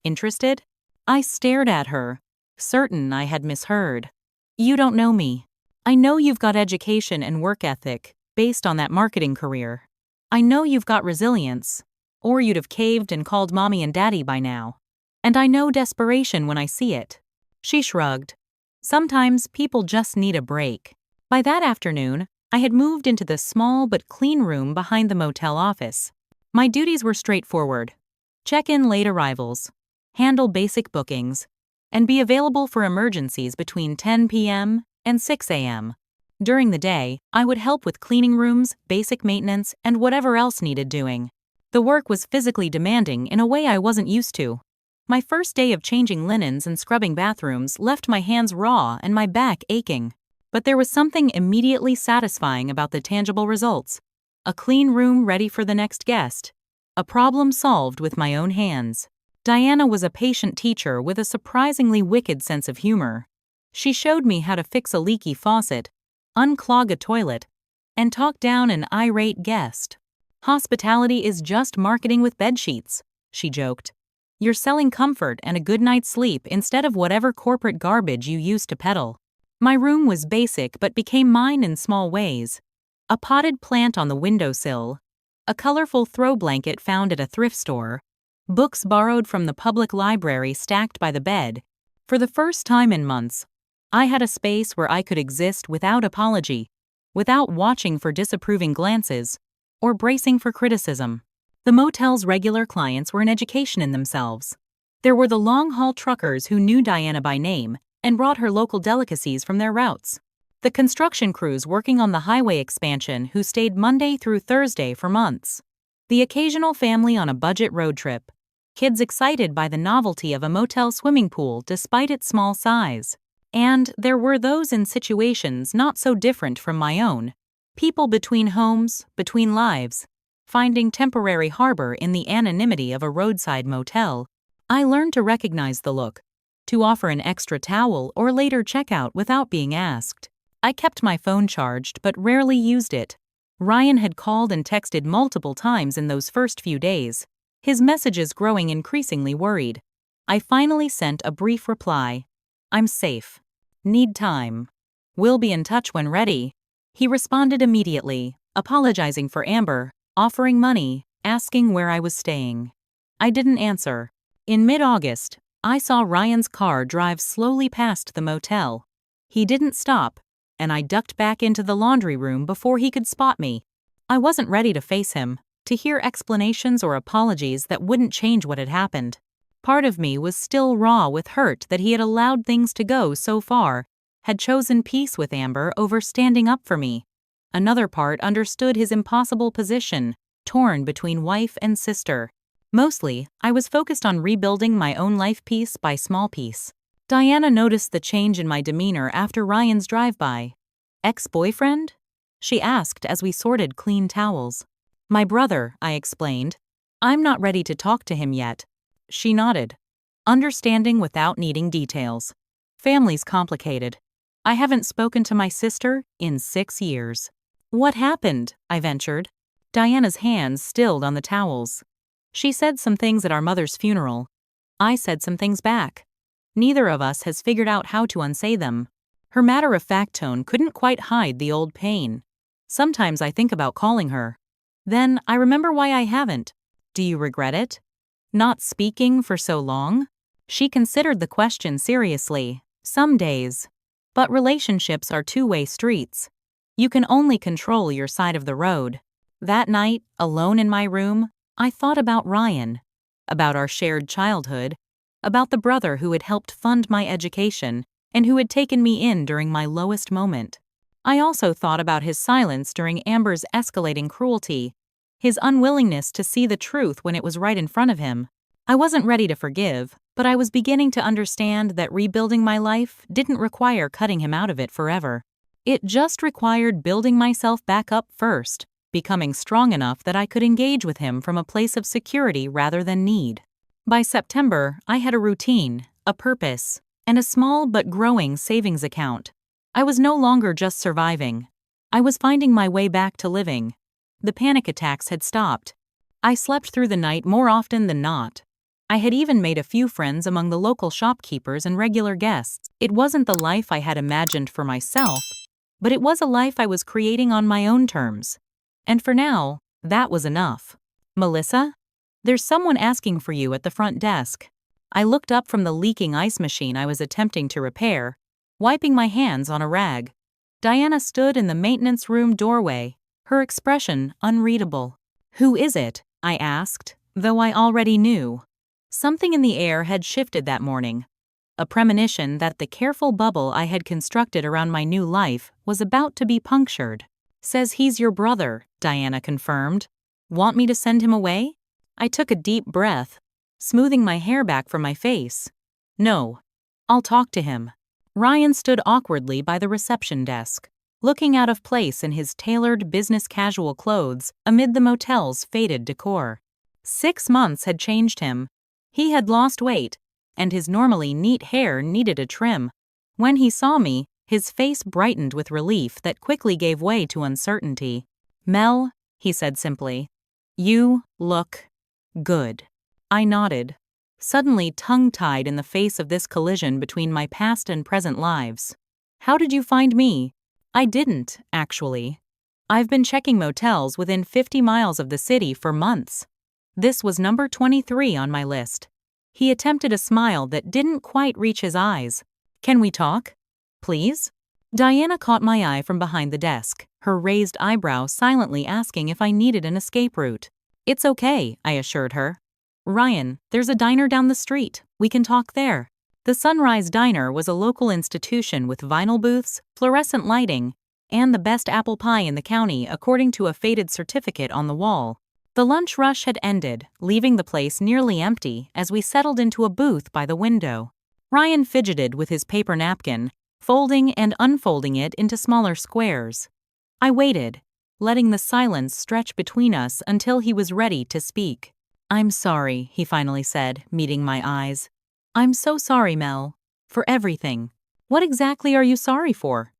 Speaker 1: Interested? I stared at her, certain I had misheard. You don't know me. I know you've got education and work ethic based on that marketing career. I know you've got resilience, or you'd have caved and called mommy and daddy by now. And I know desperation when I see it. She shrugged. Sometimes people just need a break. By that afternoon, I had moved into the small but clean room behind the motel office. My duties were straightforward: check in late arrivals, handle basic bookings, and be available for emergencies between 10 p.m. and 6 a.m. During the day, I would help with cleaning rooms, basic maintenance, and whatever else needed doing. The work was physically demanding in a way I wasn't used to. My first day of changing linens and scrubbing bathrooms left my hands raw and my back aching. But there was something immediately satisfying about the tangible results. A clean room ready for the next guest. A problem solved with my own hands. Diana was a patient teacher with a surprisingly wicked sense of humor. She showed me how to fix a leaky faucet, unclog a toilet, and talk down an irate guest. Hospitality is just marketing with bedsheets, she joked. You're selling comfort and a good night's sleep instead of whatever corporate garbage you used to peddle. My room was basic but became mine in small ways. A potted plant on the windowsill, a colorful throw blanket found at a thrift store, books borrowed from the public library stacked by the bed. For the first time in months, I had a space where I could exist without apology, without watching for disapproving glances, or bracing for criticism. The motel's regular clients were an education in themselves. There were the long-haul truckers who knew Diana by name and brought her local delicacies from their routes. The construction crews working on the highway expansion who stayed Monday through Thursday for months. The occasional family on a budget road trip. Kids excited by the novelty of a motel swimming pool despite its small size. And there were those in situations not so different from my own. People between homes, between lives, finding temporary harbor in the anonymity of a roadside motel. I learned to recognize the look, to offer an extra towel or later checkout without being asked. I kept my phone charged but rarely used it. Ryan had called and texted multiple times in those first few days, his messages growing increasingly worried. I finally sent a brief reply. I'm safe. Need time. Will be in touch when ready. He responded immediately, apologizing for Amber, offering money, asking where I was staying. I didn't answer. In mid-August, I saw Ryan's car drive slowly past the motel. He didn't stop, and I ducked back into the laundry room before he could spot me. I wasn't ready to face him, to hear explanations or apologies that wouldn't change what had happened. Part of me was still raw with hurt that he had allowed things to go so far, had chosen peace with Amber over standing up for me. Another part understood his impossible position, torn between wife and sister. Mostly, I was focused on rebuilding my own life piece by small piece. Diana noticed the change in my demeanor after Ryan's drive-by. Ex-boyfriend? She asked as we sorted clean towels. My brother, I explained. I'm not ready to talk to him yet. She nodded, understanding without needing details. Family's complicated. I haven't spoken to my sister in 6 years. What happened? I ventured. Diana's hands stilled on the towels. She said some things at our mother's funeral. I said some things back. Neither of us has figured out how to unsay them. Her matter-of-fact tone couldn't quite hide the old pain. Sometimes I think about calling her. Then I remember why I haven't. Do you regret it? Not speaking for so long? She considered the question seriously. Some days. But relationships are two-way streets. You can only control your side of the road. That night, alone in my room, I thought about Ryan, about our shared childhood, about the brother who had helped fund my education and who had taken me in during my lowest moment. I also thought about his silence during Amber's escalating cruelty, his unwillingness to see the truth when it was right in front of him. I wasn't ready to forgive, but I was beginning to understand that rebuilding my life didn't require cutting him out of it forever. It just required building myself back up first, becoming strong enough that I could engage with him from a place of security rather than need. By September, I had a routine, a purpose, and a small but growing savings account. I was no longer just surviving. I was finding my way back to living. The panic attacks had stopped. I slept through the night more often than not. I had even made a few friends among the local shopkeepers and regular guests. It wasn't the life I had imagined for myself, But it was a life I was creating on my own terms. And for now, that was enough. Melissa? There's someone asking for you at the front desk. I looked up from the leaking ice machine I was attempting to repair, wiping my hands on a rag. Diana stood in the maintenance room doorway, her expression unreadable. Who is it? I asked, though I already knew. Something in the air had shifted that morning. A premonition that the careful bubble I had constructed around my new life was about to be punctured. Says he's your brother, Diana confirmed. Want me to send him away? I took a deep breath, smoothing my hair back from my face. No. I'll talk to him. Ryan stood awkwardly by the reception desk, looking out of place in his tailored business casual clothes amid the motel's faded decor. 6 months had changed him. He had lost weight, and his normally neat hair needed a trim. When he saw me, his face brightened with relief that quickly gave way to uncertainty. Mel, he said simply, you look good. I nodded, suddenly tongue-tied in the face of this collision between my past and present lives. How did you find me? I didn't, actually. I've been checking motels within 50 miles of the city for months. This was number 23 on my list. He attempted a smile that didn't quite reach his eyes. Can we talk? Please? Diana caught my eye from behind the desk, her raised eyebrow silently asking if I needed an escape route. It's okay, I assured her. Ryan, there's a diner down the street. We can talk there. The Sunrise Diner was a local institution with vinyl booths, fluorescent lighting, and the best apple pie in the county according to a faded certificate on the wall. The lunch rush had ended, leaving the place nearly empty as we settled into a booth by the window. Ryan fidgeted with his paper napkin, folding and unfolding it into smaller squares. I waited, letting the silence stretch between us until he was ready to speak. I'm sorry, he finally said, meeting my eyes. I'm so sorry, Mel. For everything. What exactly are you sorry for?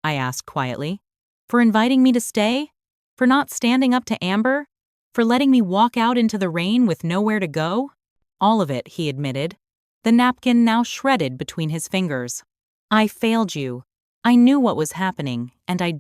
Speaker 1: I asked quietly. For inviting me to stay? For not standing up to Amber? For letting me walk out into the rain with nowhere to go? All of it, he admitted, the napkin now shredded between his fingers. I failed you. I knew what was happening, and I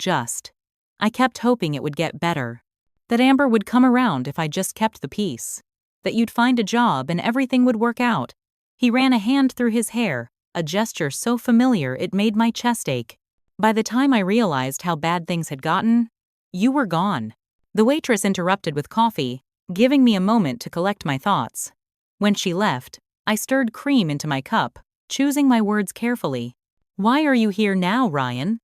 Speaker 1: kept hoping it would get better. That Amber would come around if I just kept the peace. That you'd find a job and everything would work out. He ran a hand through his hair, a gesture so familiar it made my chest ache. By the time I realized how bad things had gotten, you were gone. The waitress interrupted with coffee, giving me a moment to collect my thoughts. When she left, I stirred cream into my cup, choosing my words carefully. Why are you here now, Ryan?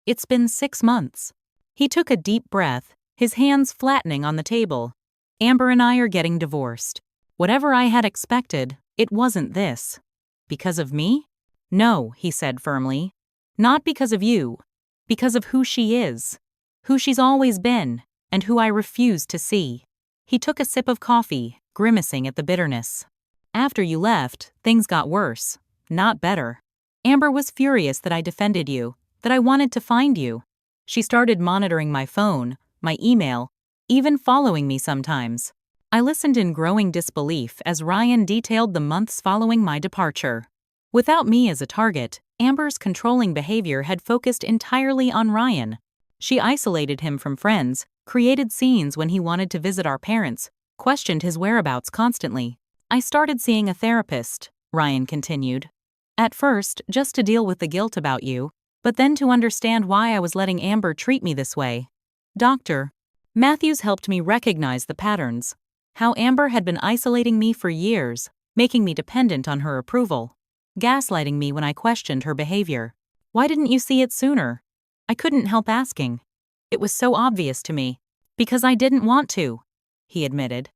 Speaker 1: It's been 6 months. He took a deep breath, his hands flattening on the table. Amber and I are getting divorced. Whatever I had expected, it wasn't this. Because of me? No, he said firmly. Not because of you. Because of who she is. Who she's always been, and who I refuse to see. He took a sip of coffee, grimacing at the bitterness. After you left, things got worse, not better. Amber was furious that I defended you, that I wanted to find you. She started monitoring my phone, my email, even following me sometimes. I listened in growing disbelief as Ryan detailed the months following my departure. Without me as a target, Amber's controlling behavior had focused entirely on Ryan. She isolated him from friends, created scenes when he wanted to visit our parents, questioned his whereabouts constantly. I started seeing a therapist, Ryan continued. At first, just to deal with the guilt about you, but then to understand why I was letting Amber treat me this way. Dr. Matthews helped me recognize the patterns. How Amber had been isolating me for years, making me dependent on her approval, gaslighting me when I questioned her behavior. Why didn't you see it sooner? I couldn't help asking. It was so obvious to me. Because I didn't want to, he admitted.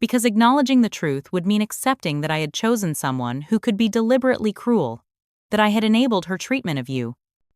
Speaker 1: Because acknowledging the truth would mean accepting that I had chosen someone who could be deliberately cruel, that I had enabled her treatment of you,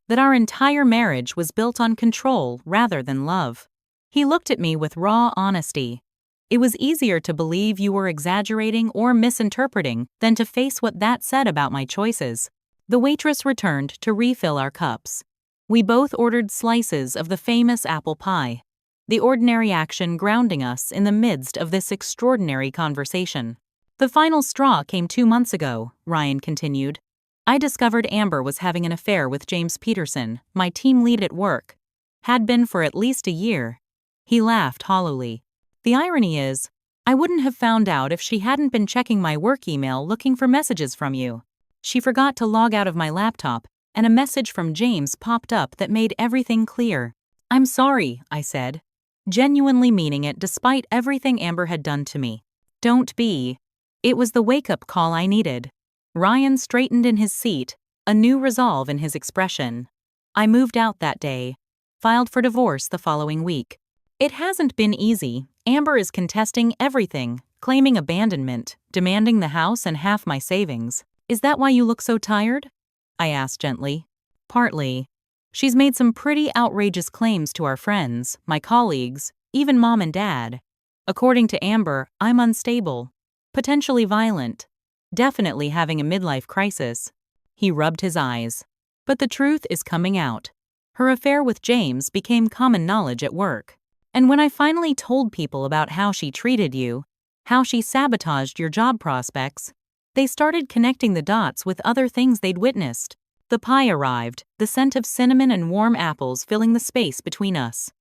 Speaker 1: that our entire marriage was built on control rather than love. He looked at me with raw honesty. It was easier to believe you were exaggerating or misinterpreting than to face what that said about my choices. The waitress returned to refill our cups. We both ordered slices of the famous apple pie, the ordinary action grounding us in the midst of this extraordinary conversation. The final straw came 2 months ago, Ryan continued. I discovered Amber was having an affair with James Peterson, my team lead at work. Had been for at least a year. He laughed hollowly. The irony is, I wouldn't have found out if she hadn't been checking my work email looking for messages from you. She forgot to log out of my laptop, and a message from James popped up that made everything clear. I'm sorry, I said, genuinely meaning it despite everything Amber had done to me. Don't be. It was the wake-up call I needed. Ryan straightened in his seat, a new resolve in his expression. I moved out that day, filed for divorce the following week. It hasn't been easy. Amber is contesting everything, claiming abandonment, demanding the house and half my savings. Is that why you look so tired? I asked gently. Partly. She's made some pretty outrageous claims to our friends, my colleagues, even mom and dad. According to Amber, I'm unstable, potentially violent, definitely having a midlife crisis. He rubbed his eyes. But the truth is coming out. Her affair with James became common knowledge at work. And when I finally told people about how she treated you, how she sabotaged your job prospects, they started connecting the dots with other things they'd witnessed. The pie arrived, the scent of cinnamon and warm apples filling the space between us.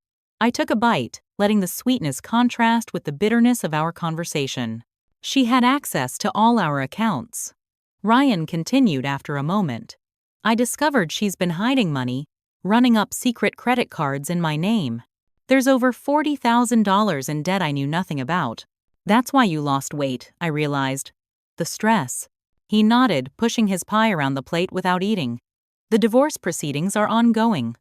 Speaker 1: I took a bite, letting the sweetness contrast with the bitterness of our conversation. She had access to all our accounts. Ryan continued after a moment. I discovered she's been hiding money, running up secret credit cards in my name. There's over $40,000 in debt I knew nothing about. That's why you lost weight, I realized. The stress. He nodded, pushing his pie around the plate without eating. The divorce proceedings are ongoing.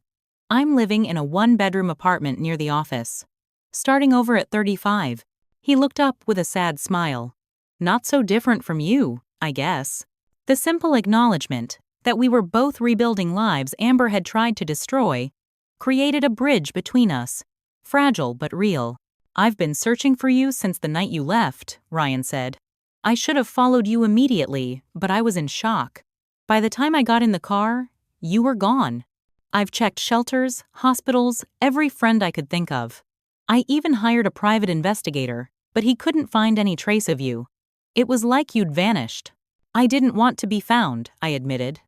Speaker 1: I'm living in a one-bedroom apartment near the office. Starting over at 35. He looked up with a sad smile. Not so different from you, I guess. The simple acknowledgement that we were both rebuilding lives Amber had tried to destroy created a bridge between us, fragile but real. I've been searching for you since the night you left, Ryan said. I should have followed you immediately, but I was in shock. By the time I got in the car, you were gone. I've checked shelters, hospitals, every friend I could think of. I even hired a private investigator, but he couldn't find any trace of you. It was like you'd vanished. I didn't want to be found, I admitted.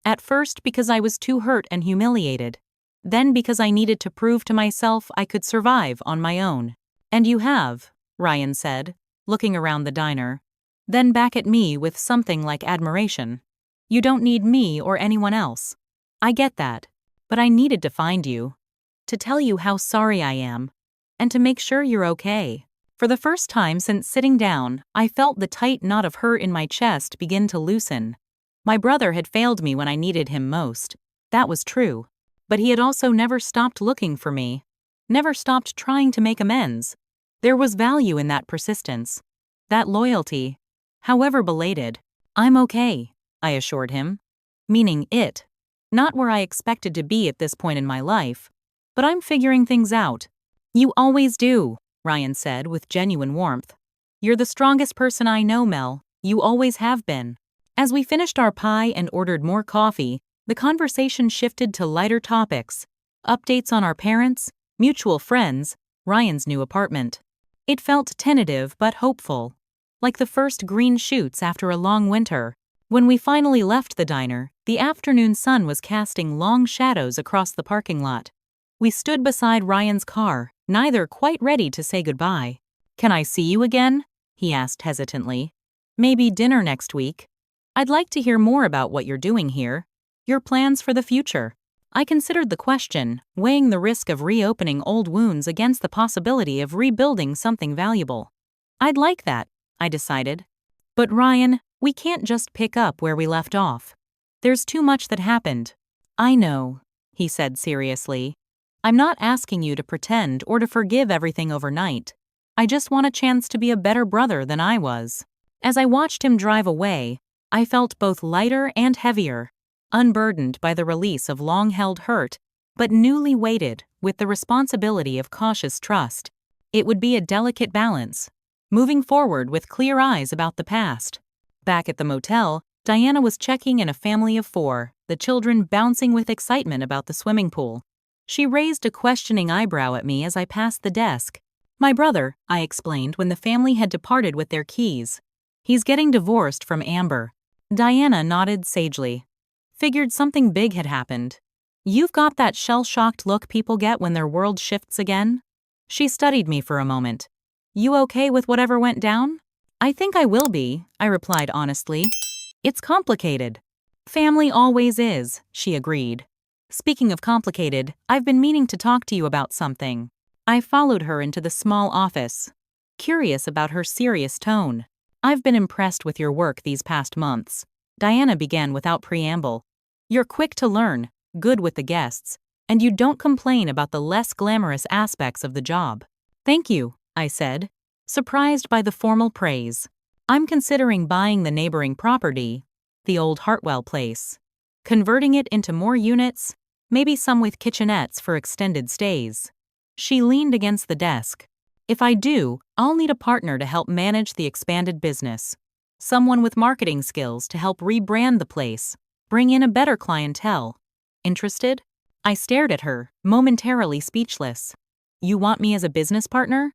Speaker 1: At first because I was too hurt and humiliated. Then because I needed to prove to myself I could survive on my own. And you have, Ryan said, looking around the diner. Then back at me with something like admiration. You don't need me or anyone else. I get that, but I needed to find you. To tell you how sorry I am. And to make sure you're okay. For the first time since sitting down, I felt the tight knot of hurt in my chest begin to loosen. My brother had failed me when I needed him most. That was true. But he had also never stopped looking for me. Never stopped trying to make amends. There was value in that persistence. That loyalty. However belated. I'm okay, I assured him. Meaning it. Not where I expected to be at this point in my life. But I'm figuring things out. You always do, Ryan said with genuine warmth. You're the strongest person I know, Mel. You always have been. As we finished our pie and ordered more coffee, the conversation shifted to lighter topics. Updates on our parents, mutual friends, Ryan's new apartment. It felt tentative but hopeful. Like the first green shoots after a long winter. When we finally left the diner, the afternoon sun was casting long shadows across the parking lot. We stood beside Ryan's car, neither quite ready to say goodbye. Can I see you again? He asked hesitantly. Maybe dinner next week. I'd like to hear more about what you're doing here. Your plans for the future. I considered the question, weighing the risk of reopening old wounds against the possibility of rebuilding something valuable. I'd like that, I decided. But Ryan, we can't just pick up where we left off. There's too much that happened. I know, he said seriously. I'm not asking you to pretend or to forgive everything overnight. I just want a chance to be a better brother than I was. As I watched him drive away, I felt both lighter and heavier, unburdened by the release of long-held hurt, but newly weighted with the responsibility of cautious trust. It would be a delicate balance, moving forward with clear eyes about the past. Back at the motel, Diana was checking in a family of 4, the children bouncing with excitement about the swimming pool. She raised a questioning eyebrow at me as I passed the desk. My brother, I explained when the family had departed with their keys. He's getting divorced from Amber. Diana nodded sagely. Figured something big had happened. You've got that shell-shocked look people get when their world shifts again? She studied me for a moment. You okay with whatever went down? I think I will be, I replied honestly. It's complicated. Family always is, she agreed. Speaking of complicated, I've been meaning to talk to you about something. I followed her into the small office, curious about her serious tone. I've been impressed with your work these past months. Diana began without preamble. You're quick to learn, good with the guests, and you don't complain about the less glamorous aspects of the job. Thank you, I said, surprised by the formal praise. I'm considering buying the neighboring property, the old Hartwell place, converting it into more units, maybe some with kitchenettes for extended stays. She leaned against the desk. If I do, I'll need a partner to help manage the expanded business. Someone with marketing skills to help rebrand the place, bring in a better clientele. Interested? I stared at her, momentarily speechless. You want me as a business partner?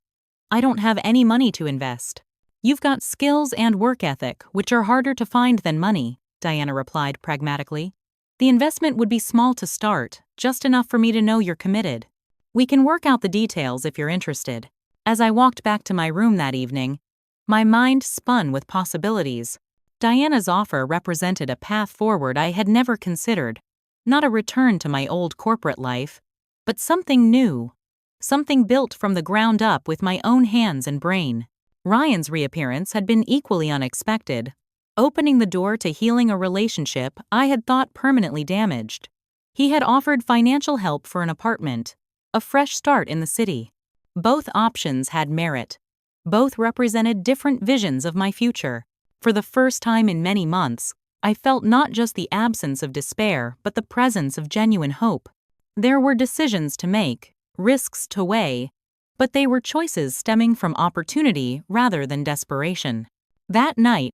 Speaker 1: I don't have any money to invest. You've got skills and work ethic, which are harder to find than money, Diana replied pragmatically. The investment would be small to start, just enough for me to know you're committed. We can work out the details if you're interested. As I walked back to my room that evening, my mind spun with possibilities. Diana's offer represented a path forward I had never considered. Not a return to my old corporate life, but something new. Something built from the ground up with my own hands and brain. Ryan's reappearance had been equally unexpected, opening the door to healing a relationship I had thought permanently damaged. He had offered financial help for an apartment, a fresh start in the city. Both options had merit. Both represented different visions of my future. For the first time in many months, I felt not just the absence of despair but the presence of genuine hope. There were decisions to make, risks to weigh, but they were choices stemming from opportunity rather than desperation. That night,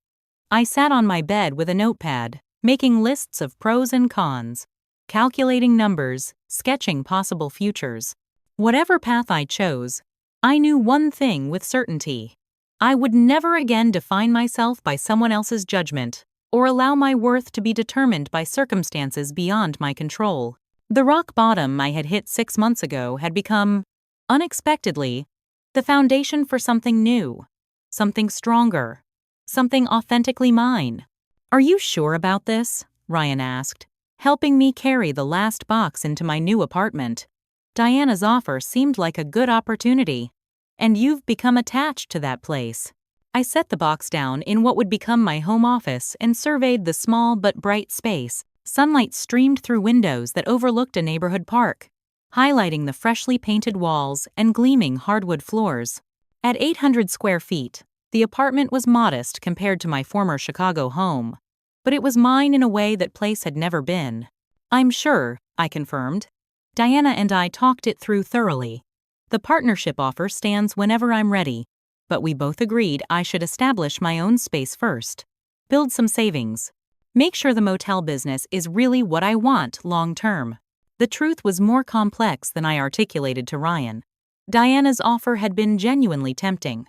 Speaker 1: I sat on my bed with a notepad, making lists of pros and cons, calculating numbers, sketching possible futures. Whatever path I chose, I knew one thing with certainty. I would never again define myself by someone else's judgment, or allow my worth to be determined by circumstances beyond my control. The rock bottom I had hit 6 months ago had become, unexpectedly, the foundation for something new, something stronger, something authentically mine. Are you sure about this? Ryan asked, helping me carry the last box into my new apartment. Diana's offer seemed like a good opportunity, and you've become attached to that place. I set the box down in what would become my home office and surveyed the small but bright space. Sunlight streamed through windows that overlooked a neighborhood park, highlighting the freshly painted walls and gleaming hardwood floors. At 800 square feet, the apartment was modest compared to my former Chicago home, but it was mine in a way that place had never been. I'm sure, I confirmed. Diana and I talked it through thoroughly. The partnership offer stands whenever I'm ready, but we both agreed I should establish my own space first, build some savings, make sure the motel business is really what I want long term. The truth was more complex than I articulated to Ryan. Diana's offer had been genuinely tempting.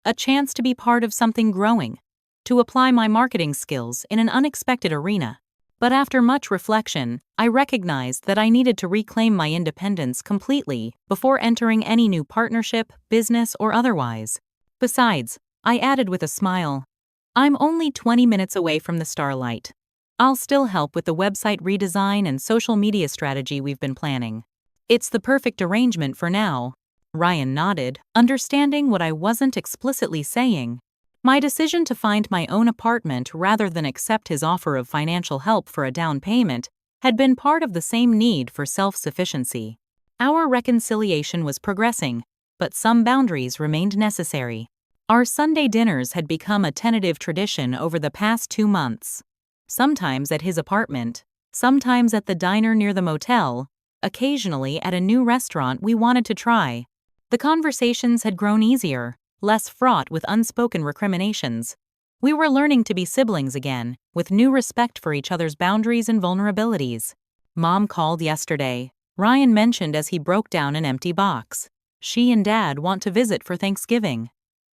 Speaker 1: A chance to be part of something growing, to apply my marketing skills in an unexpected arena. But after much reflection, I recognized that I needed to reclaim my independence completely before entering any new partnership, business, or otherwise. Besides, I added with a smile, I'm only 20 minutes away from the Starlight. I'll still help with the website redesign and social media strategy we've been planning. It's the perfect arrangement for now. Ryan nodded, understanding what I wasn't explicitly saying. My decision to find my own apartment rather than accept his offer of financial help for a down payment had been part of the same need for self-sufficiency. Our reconciliation was progressing, but some boundaries remained necessary. Our Sunday dinners had become a tentative tradition over the past 2 months. Sometimes at his apartment, sometimes at the diner near the motel, occasionally at a new restaurant we wanted to try. The conversations had grown easier, less fraught with unspoken recriminations. We were learning to be siblings again, with new respect for each other's boundaries and vulnerabilities. Mom called yesterday. Ryan mentioned as he broke down an empty box. She and Dad want to visit for Thanksgiving.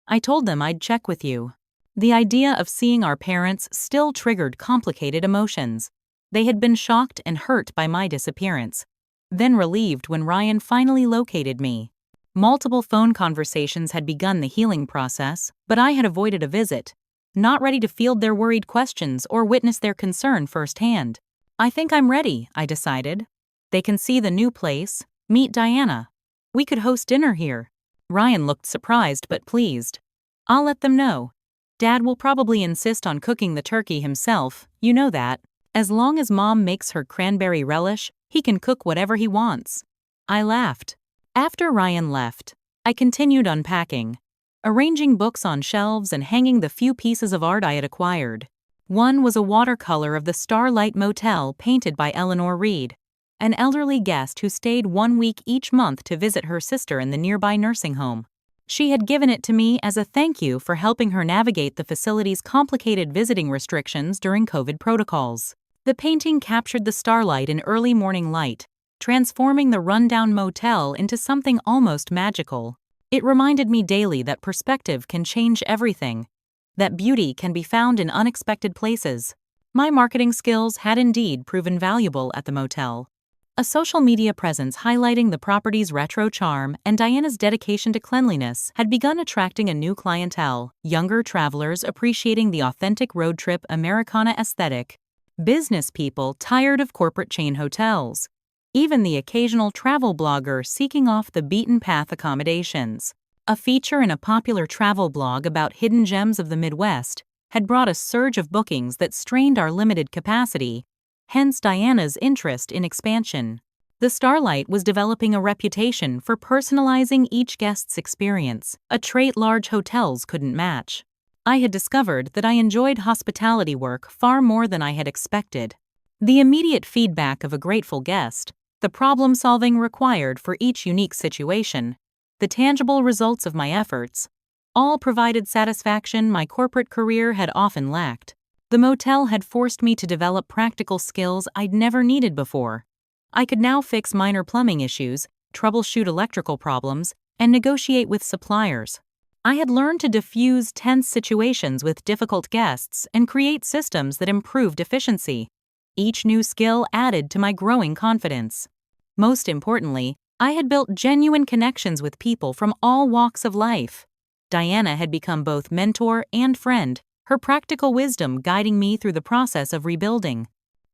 Speaker 1: I told them I'd check with you. The idea of seeing our parents still triggered complicated emotions. They had been shocked and hurt by my disappearance, then relieved when Ryan finally located me. Multiple phone conversations had begun the healing process, but I had avoided a visit, not ready to field their worried questions or witness their concern firsthand. I think I'm ready, I decided. They can see the new place, meet Diana. We could host dinner here. Ryan looked surprised but pleased. I'll let them know. Dad will probably insist on cooking the turkey himself, you know that. As long as Mom makes her cranberry relish, he can cook whatever he wants. I laughed. After Ryan left, I continued unpacking, arranging books on shelves and hanging the few pieces of art I had acquired. One was a watercolor of the Starlight Motel painted by Eleanor Reed, an elderly guest who stayed 1 week each month to visit her sister in the nearby nursing home. She had given it to me as a thank you for helping her navigate the facility's complicated visiting restrictions during COVID protocols. The painting captured the starlight in early morning light, transforming the rundown motel into something almost magical. It reminded me daily that perspective can change everything, that beauty can be found in unexpected places. My marketing skills had indeed proven valuable at the motel. A social media presence highlighting the property's retro charm and Diana's dedication to cleanliness had begun attracting a new clientele, younger travelers appreciating the authentic road trip Americana aesthetic, business people tired of corporate chain hotels, even the occasional travel blogger seeking off the beaten-path accommodations. A feature in a popular travel blog about hidden gems of the Midwest had brought a surge of bookings that strained our limited capacity, hence Diana's interest in expansion. The Starlight was developing a reputation for personalizing each guest's experience, a trait large hotels couldn't match. I had discovered that I enjoyed hospitality work far more than I had expected. The immediate feedback of a grateful guest, the problem-solving required for each unique situation, the tangible results of my efforts, all provided satisfaction my corporate career had often lacked. The motel had forced me to develop practical skills I'd never needed before. I could now fix minor plumbing issues, troubleshoot electrical problems, and negotiate with suppliers. I had learned to diffuse tense situations with difficult guests and create systems that improved efficiency. Each new skill added to my growing confidence. Most importantly, I had built genuine connections with people from all walks of life. Diana had become both mentor and friend, her practical wisdom guiding me through the process of rebuilding.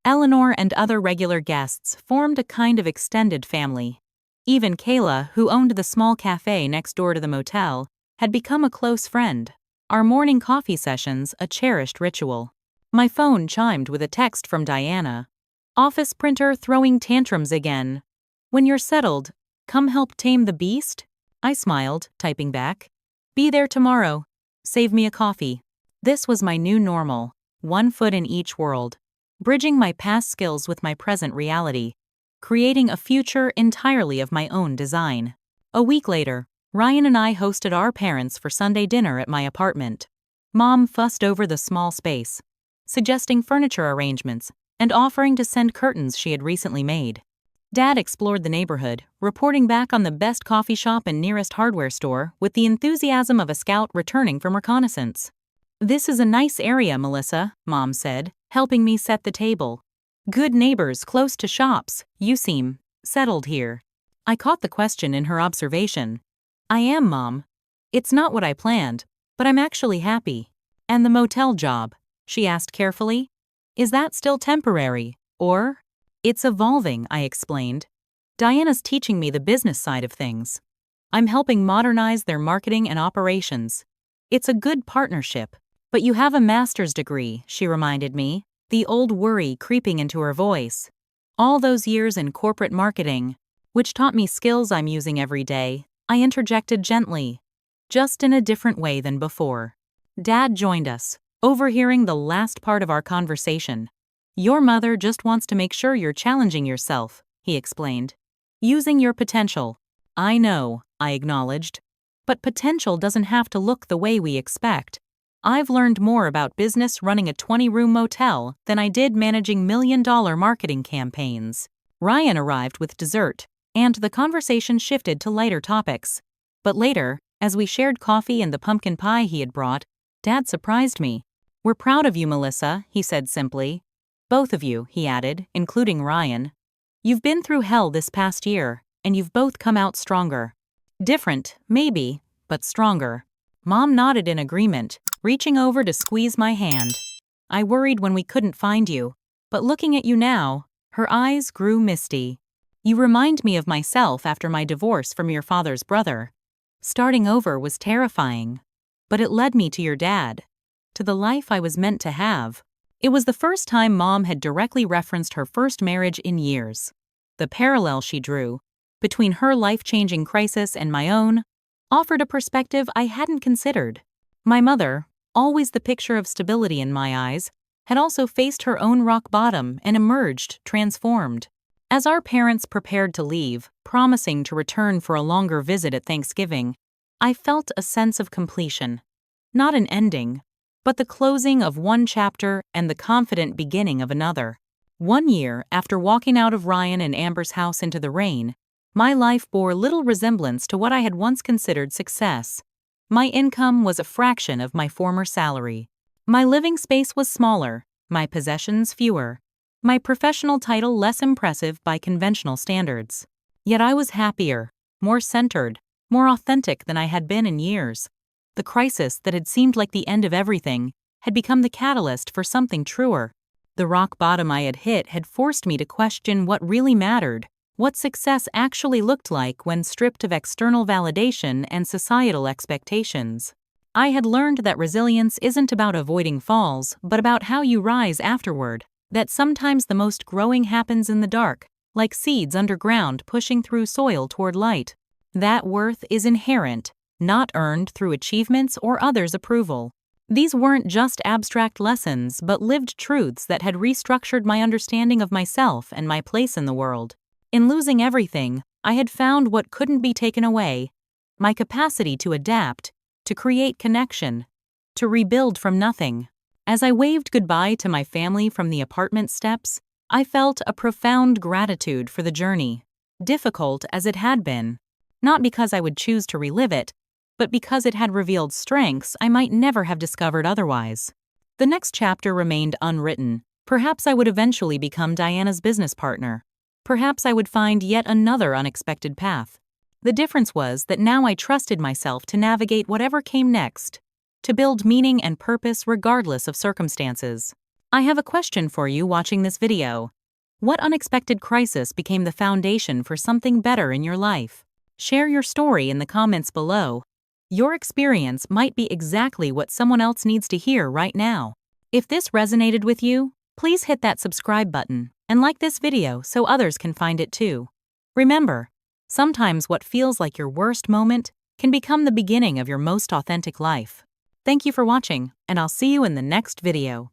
Speaker 1: Eleanor and other regular guests formed a kind of extended family. Even Kayla, who owned the small cafe next door to the motel, had become a close friend. Our morning coffee sessions a cherished ritual. My phone chimed with a text from Diana. Office printer throwing tantrums again. When you're settled, come help tame the beast? I smiled, typing back. Be there tomorrow. Save me a coffee. This was my new normal, 1 foot in each world, bridging my past skills with my present reality, creating a future entirely of my own design. A week later, Ryan and I hosted our parents for Sunday dinner at my apartment. Mom fussed over the small space, suggesting furniture arrangements and offering to send curtains she had recently made. Dad explored the neighborhood, reporting back on the best coffee shop and nearest hardware store with the enthusiasm of a scout returning from reconnaissance. This is a nice area, Melissa, Mom said, helping me set the table. Good neighbors close to shops, you seem settled here. I caught the question in her observation. I am, Mom. It's not what I planned, but I'm actually happy. And the motel job, she asked carefully. Is that still temporary, or? It's evolving, I explained. Diana's teaching me the business side of things. I'm helping modernize their marketing and operations. It's a good partnership. But you have a master's degree, she reminded me, the old worry creeping into her voice. All those years in corporate marketing, which taught me skills I'm using every day, I interjected gently, just in a different way than before. Dad joined us, overhearing the last part of our conversation. Your mother just wants to make sure you're challenging yourself, he explained. Using your potential. I know, I acknowledged. But potential doesn't have to look the way we expect. I've learned more about business running a 20-room motel than I did managing million-dollar marketing campaigns. Ryan arrived with dessert, and the conversation shifted to lighter topics. But later, as we shared coffee and the pumpkin pie he had brought, Dad surprised me. We're proud of you, Melissa, he said simply. Both of you, he added, including Ryan. You've been through hell this past year, and you've both come out stronger. Different, maybe, but stronger. Mom nodded in agreement, reaching over to squeeze my hand. I worried when we couldn't find you, but looking at you now, her eyes grew misty. You remind me of myself after my divorce from your father's brother. Starting over was terrifying, but it led me to your dad, to the life I was meant to have. It was the first time Mom had directly referenced her first marriage in years. The parallel she drew, between her life-changing crisis and my own, offered a perspective I hadn't considered. My mother, always the picture of stability in my eyes, had also faced her own rock bottom and emerged transformed. As our parents prepared to leave, promising to return for a longer visit at Thanksgiving, I felt a sense of completion. Not an ending, but the closing of one chapter and the confident beginning of another. 1 year after walking out of Ryan and Amber's house into the rain, my life bore little resemblance to what I had once considered success. My income was a fraction of my former salary. My living space was smaller, my possessions fewer, my professional title less impressive by conventional standards. Yet I was happier, more centered, more authentic than I had been in years. The crisis that had seemed like the end of everything had become the catalyst for something truer. The rock bottom I had hit had forced me to question what really mattered, what success actually looked like when stripped of external validation and societal expectations. I had learned that resilience isn't about avoiding falls, but about how you rise afterward, that sometimes the most growing happens in the dark, like seeds underground pushing through soil toward light. That worth is inherent, not earned through achievements or others' approval. These weren't just abstract lessons, but lived truths that had restructured my understanding of myself and my place in the world. In losing everything, I had found what couldn't be taken away: my capacity to adapt, to create connection, to rebuild from nothing. As I waved goodbye to my family from the apartment steps, I felt a profound gratitude for the journey, difficult as it had been. Not because I would choose to relive it, but because it had revealed strengths I might never have discovered otherwise. The next chapter remained unwritten. Perhaps I would eventually become Diana's business partner. Perhaps I would find yet another unexpected path. The difference was that now I trusted myself to navigate whatever came next, to build meaning and purpose regardless of circumstances. I have a question for you watching this video. What unexpected crisis became the foundation for something better in your life? Share your story in the comments below. Your experience might be exactly what someone else needs to hear right now. If this resonated with you, please hit that subscribe button and like this video so others can find it too. Remember, sometimes what feels like your worst moment can become the beginning of your most authentic life. Thank you for watching, and I'll see you in the next video.